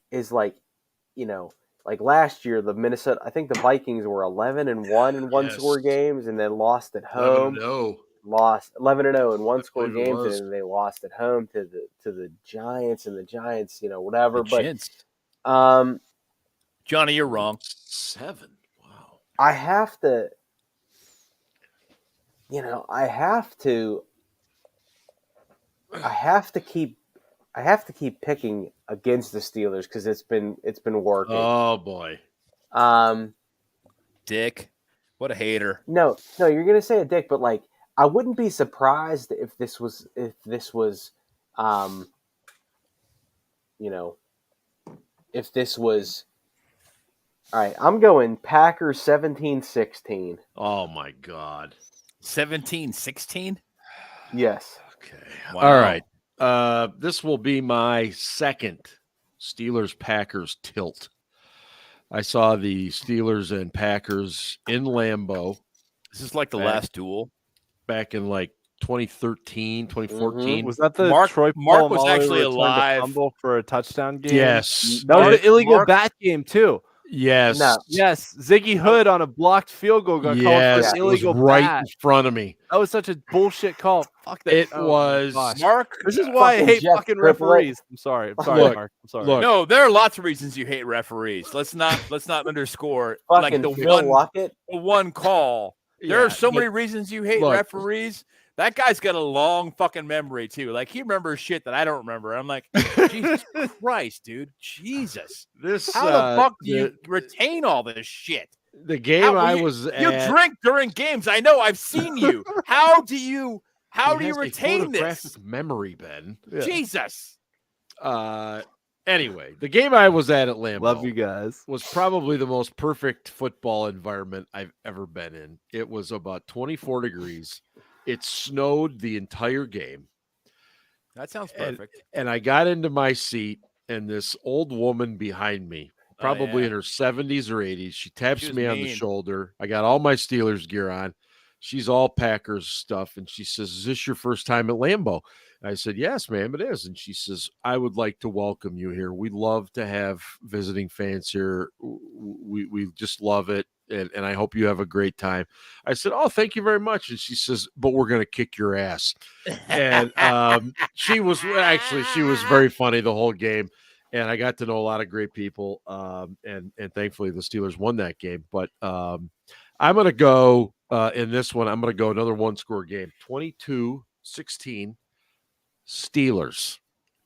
like last year the Minnesota. I think the Vikings were 11-1 in one score games, and then lost at home. 11-0. Lost 11-0 in one score believe it games, was. and then they lost at home to the Giants, and the Giants, whatever. The But Gents. um, Johnny, you're wrong. 7. Wow. I have to, I have to keep picking against the Steelers because it's been working. Oh boy. Dick. What a hater. No, you're gonna say a dick, but like I wouldn't be surprised if this was all right. I'm going Packers 17-16. Oh my God. 17-16? Yes. Okay. Wow. All right. This will be my second Steelers Packers tilt. I saw the Steelers and Packers in Lambeau This is like the last duel. back in like 2013, 2014. Was that the Mark- Troy Mark was Polamalu actually returned to alive. fumble for a touchdown game? Yes. That was Mark- an illegal Mark- bat game too. Yes. No. Yes, Ziggy Hood on a blocked field goal got called Yes. for It an was illegal right bat. in front of me. That was such a bullshit call. Fuck that. It Oh, my was. gosh. Mark, This is why I Fucking hate Jeff fucking Triplett. referees. I'm sorry, Look, Mark. I'm sorry. look. no, there are lots of reasons you hate referees. Let's not underscore like Fucking the Phil Luckett. one call. There Yeah, are so look, many reasons you hate look. referees. That guy's got a long fucking memory too. Like he remembers shit that I don't remember. I'm like, Jesus Christ, dude. Jesus. This How the fuck do you retain all this shit? the game How- I you- was You at. drink during games. I know. I've seen you. How do you He has a retain this? photographic memory, Ben. Yeah. Jesus. Anyway, the game I was at Lambeau Love you guys. was probably the most perfect football environment I've ever been in. It was about 24 degrees. It snowed the entire game. That sounds perfect. And I got into my seat, and this old woman behind me, probably yeah. in her 70s or 80s, she taps She was me on the mean. shoulder. I got all my Steelers gear on. She's all Packers stuff. And she says, "Is this your first time at Lambeau?" I said, "Yes, ma'am, it is." And she says, "I would like to welcome you here. We love to have visiting fans here. We just love it. And I hope you have a great time." I said, "Oh, thank you very much." And she says, "But we're going to kick your ass." And she was very funny the whole game. And I got to know a lot of great people. And thankfully the Steelers won that game. But I'm going to go in this one. I'm going to go another one-score game, 22-16 Steelers.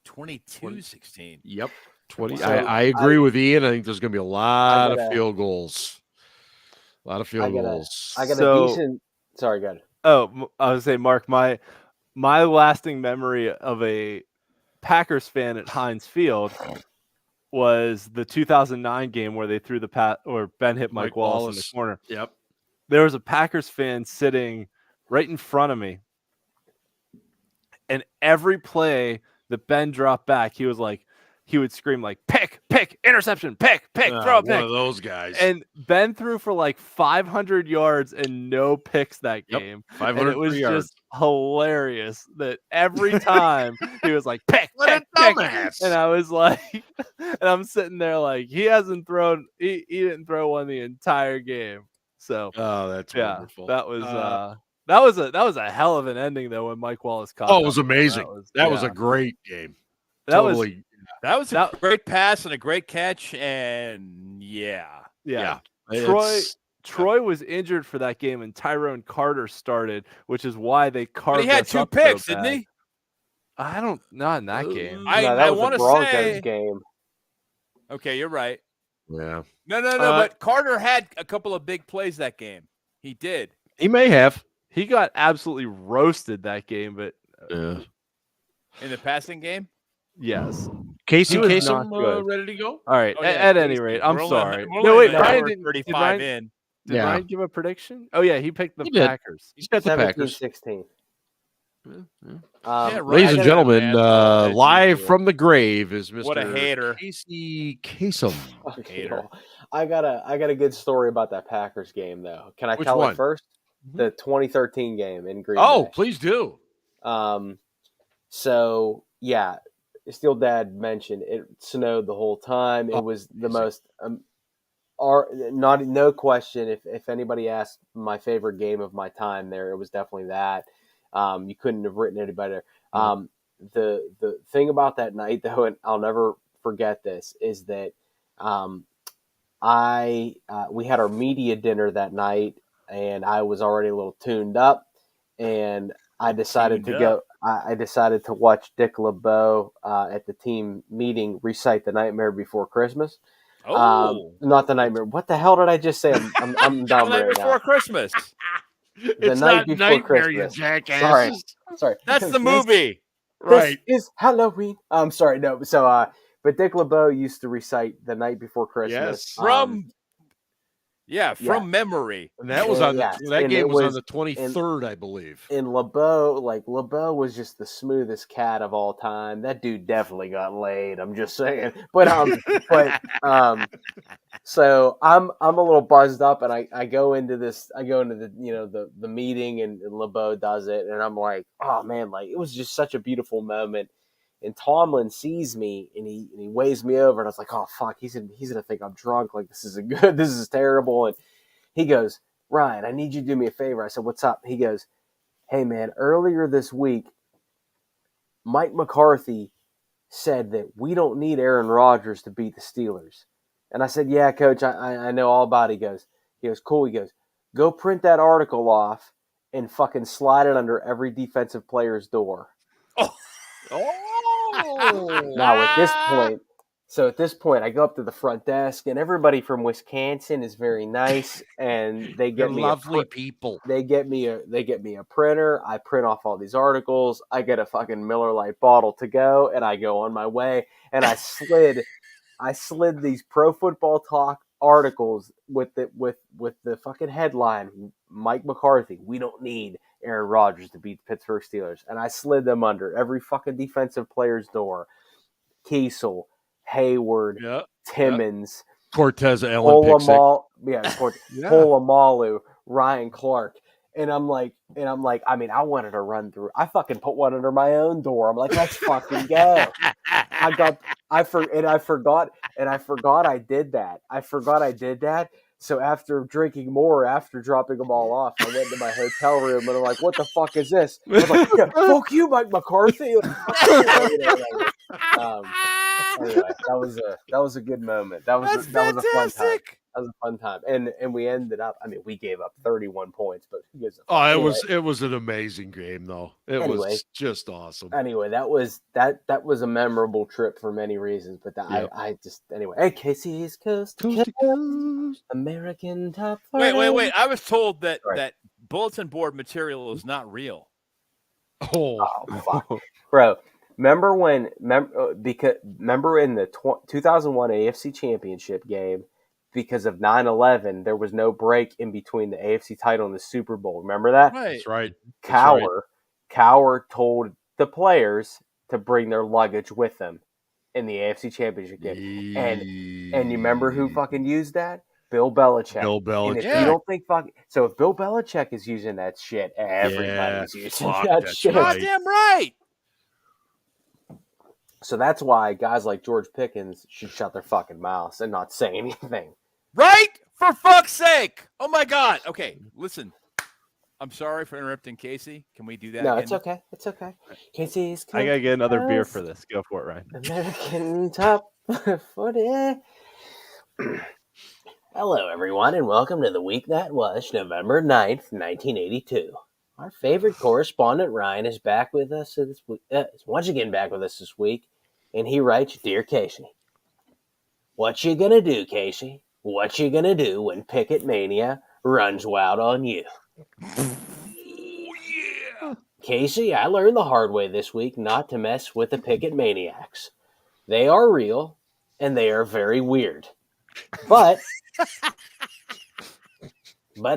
22-16. Yep. 20. So I agree with Ian. I think there's going to be a lot of gotta- field goals. A lot of field goals. I got So- a decent. Sorry, go ahead. Oh, I was saying, Mark, my lasting memory of a Packers fan at Heinz Field was the 2009 game where they threw or Ben hit Mike Wallace in the corner. Yep. There was a Packers fan sitting right in front of me, and every play that Ben dropped back, he was like, he would scream like pick, interception, pick, throw a One pick. of those guys. And Ben threw for like 500 yards and no picks that game. And 503 it was yards. just hilarious that every time he was like, pick, What a pick. dumbass. And I was like, and I'm sitting there like, he didn't throw one the entire game. So, Oh, that's yeah, wonderful. that was a hell of an ending though when Mike Wallace caught. Oh, it was amazing. That was yeah. a great game. That Totally. That was a great pass and a great catch, and yeah. Troy was injured for that game, and Tyrone Carter started, which is why they carved. But he had us 2 up picks, so didn't bad. he? Not in that game. No, I that was want the to Broncos say. game. Okay, you're right. Yeah. No. But Carter had a couple of big plays that game. He did. He may have. He got absolutely roasted that game, but Yeah. In the passing game? yes. Casey He was Kasem not good. ready to go? All right. Oh, yeah, at any Casey. rate, I'm We're only- sorry. we're No, only wait. an Brian hour didn't. 35 in. Did Yeah. Ryan give a prediction? Oh yeah, he picked the He did. Packers. He's got the 17-16. Packers. Yeah, Ladies and Ryan gentlemen, did, man. As live usual. from the grave is Mr. What a hater. Casey Kasem. Hater. I got a good story about that Packers game though. Can I Which tell one? it first? The 2013 game in Green Oh, Bay. please do. So yeah, Steel Dad mentioned it snowed the whole time. It was the most no question. If anybody asked my favorite game of my time there, it was definitely that. You couldn't have written it better. The thing about that night though, and I'll never forget this, is that we had our media dinner that night, and I was already a little tuned up, and I decided I decided to watch Dick LeBeau at the team meeting recite the Nightmare Before Christmas. Not the Nightmare. What the hell did I just say? I'm dumb The night right before now. Christmas. The night before Nightmare, you Christmas. jackass. Sorry. That's the movie. Right. This is Halloween. I'm sorry. No. So, but Dick LeBeau used to recite the night before Christmas. Yes. From memory. And that was on Yeah, that and game it was on was- the 23rd, I believe. And LeBeau was just the smoothest cat of all time. That dude definitely got laid. I'm just saying. So I'm a little buzzed up, and I go into the the meeting, and LeBeau does it, and I'm like, oh man, like it was just such a beautiful moment. And Tomlin sees me, and he waves me over, and I was like, oh fuck, he's gonna think I'm drunk. Like this is terrible. And he goes, Ryan, I need you to do me a favor. I said, what's up? He goes, hey man, earlier this week, Mike McCarthy said that we don't need Aaron Rodgers to beat the Steelers. And I said, yeah, coach, I know all about it. He goes, cool. He goes, go print that article off and fucking slide it under every defensive player's door. Now at this point, I go up to the front desk, and everybody from Wisconsin is very nice, and they get They're me lovely people. They get me a printer. I print off all these articles. I get a fucking Miller Lite bottle to go, and I go on my way. And I slid these Pro Football Talk articles with the fucking headline, Mike McCarthy, we don't need Aaron Rodgers to beat the Pittsburgh Steelers. And I slid them under every fucking defensive player's door. Kiesel, Hayward, Timmons, Cortez Allen Pickett. Polamalu, Ryan Clark. And I'm like, I mean, I wanted to run through. I fucking put one under my own door. I'm like, let's fucking go. I forgot I did that. So after drinking more, after dropping them all off, I went to my hotel room, and I'm like, what the fuck is this? I was like, yeah, fuck you, Mike McCarthy. Anyway, that was a good moment. That was a fun time. That was a fun time, and we ended up. I mean, we gave up 31 points, but who gives a fuck? Anyway, it was an amazing game, though. It was just awesome. Anyway, that was a memorable trip for many reasons. But I just anyway. Hey, Casey's Coast to Coast, American Top 40. Wait! I was told that bulletin board material is not real. Oh fuck, bro. Remember in the 2001 AFC Championship game? Because of 9/11, there was no break in between the AFC title and the Super Bowl. Remember that? Right. That's right. Cowher told the players to bring their luggage with them. in the AFC Championship game. And you remember who fucking used that? Bill Belichick. Bill And if Belichick. you don't think so if Bill Belichick is using that shit, everybody's using that that's shit. right. Goddamn right. So that's why guys like George Pickens should shut their fucking mouths and not say anything. Right? For fuck's sake. Oh my God. Okay, listen. I'm sorry for interrupting Casey. Can we do that? No, again? it's okay. It's okay. Casey's I gotta get another beer for this. Go for it, Ryan. American Top 40. Hello, everyone, and welcome to the week that was November 9th, 1982. Our favorite correspondent, Ryan, is back with us this week, once again back with us this week, and he writes, Dear Casey, what you gonna do, Casey? What you gonna do when Picket Mania runs wild on you? Oh, yeah. Casey, I learned the hard way this week not to mess with the Picket Maniacs. They are real, and they are very weird. But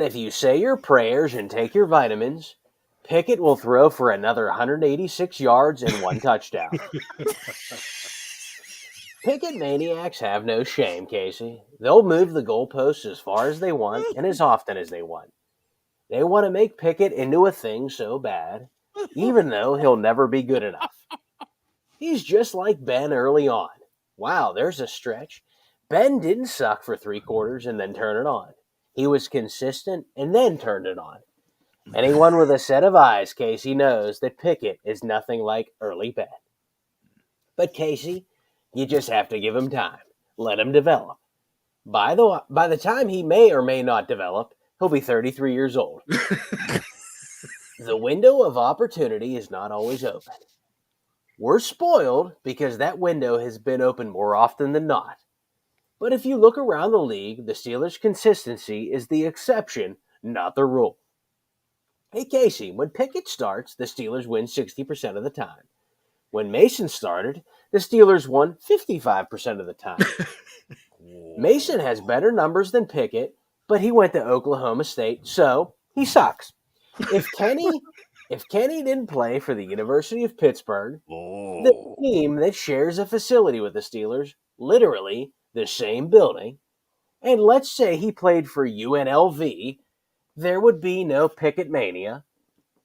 if you say your prayers and take your vitamins, Pickett will throw for another 186 yards and 1 touchdown. Pickett Maniacs have no shame, Casey. They'll move the goalposts as far as they want and as often as they want. They want to make Pickett into a thing so bad, even though he'll never be good enough. He's just like Ben early on. Wow, there's a stretch. Ben didn't suck for 3 quarters and then turn it on. He was consistent and then turned it on. Anyone with a set of eyes, Casey, knows that Pickett is nothing like early Ben. But Casey, you just have to give him time. Let him develop. By the time he may or may not develop, he'll be 33 years old. The window of opportunity is not always open. We're spoiled because that window has been open more often than not. But if you look around the league, the Steelers' consistency is the exception, not the rule. Hey, Casey, when Pickett starts, the Steelers win 60% of the time. When Mason started, the Steelers won 55% of the time. Mason has better numbers than Pickett, but he went to Oklahoma State, so he sucks. If Kenny didn't play for the University of Pittsburgh, the team that shares a facility with the Steelers, literally the same building, and let's say he played for UNLV, there would be no Pickett Mania.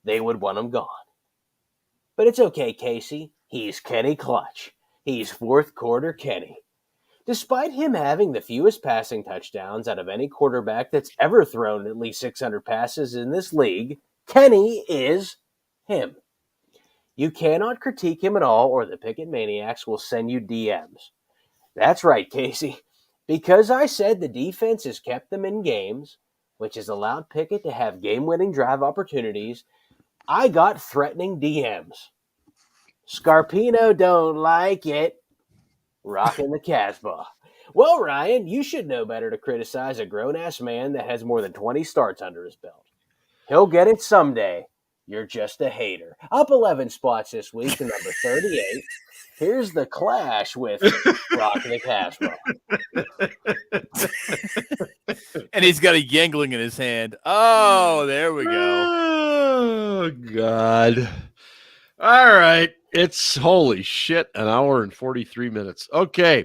They would want him gone. But it's okay, Casey. He's Kenny Clutch. He's 4th quarter Kenny. Despite him having the fewest passing touchdowns out of any quarterback that's ever thrown at least 600 passes in this league, Kenny is him. You cannot critique him at all, or the Pickett Maniacs will send you DMs. That's right, Casey. Because I said the defense has kept them in games, which has allowed Pickett to have game-winning drive opportunities, I got threatening DMs. Scarpino don't like it. Rocking the Casbah. Well, Ryan, you should know better to criticize a grown-ass man that has more than 20 starts under his belt. He'll get it someday. You're just a hater. Up 11 spots this week to number 38. Here's the Clash with Rock the Casbah. And he's got a Yangling in his hand. Oh, there we go. Oh, God. All right. It's holy shit, an hour and 43 minutes. Okay.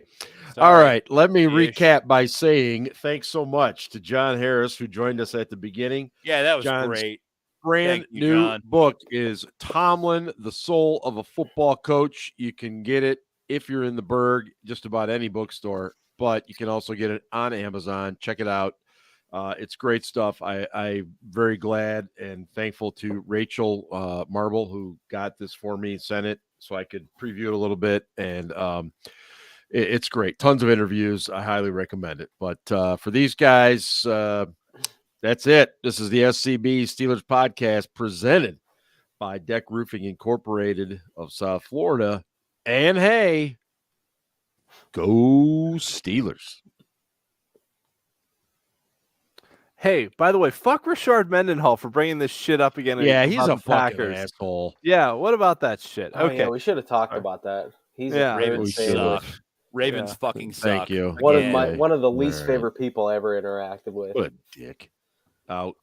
All right. Let me recap by saying thanks so much to John Harris, who joined us at the beginning. Yeah, that was John's great. Brand Thank you, new John. book is Tomlin, The Soul of a Football Coach. You can get it if you're in the Berg, just about any bookstore, but you can also get it on Amazon. Check it out. It's great stuff. I'm very glad and thankful to Rachel Marble, who got this for me, sent it so I could preview it a little bit. And it's great. Tons of interviews. I highly recommend it. But for these guys, that's it. This is the SCB Steelers podcast presented by Deck Roofing Incorporated of South Florida. And hey, go Steelers. Hey, by the way, fuck Rashard Mendenhall for bringing this shit up again. Yeah, he's about a the fucking Packers. asshole. Yeah, what about that shit? Oh, Okay. yeah, we should have talked about that. He's Yeah. a Ravens Ravens favorite. suck. Ravens fucking suck. Thank you. Again. One of the least All right. favorite people I ever interacted with. Good dick. Out.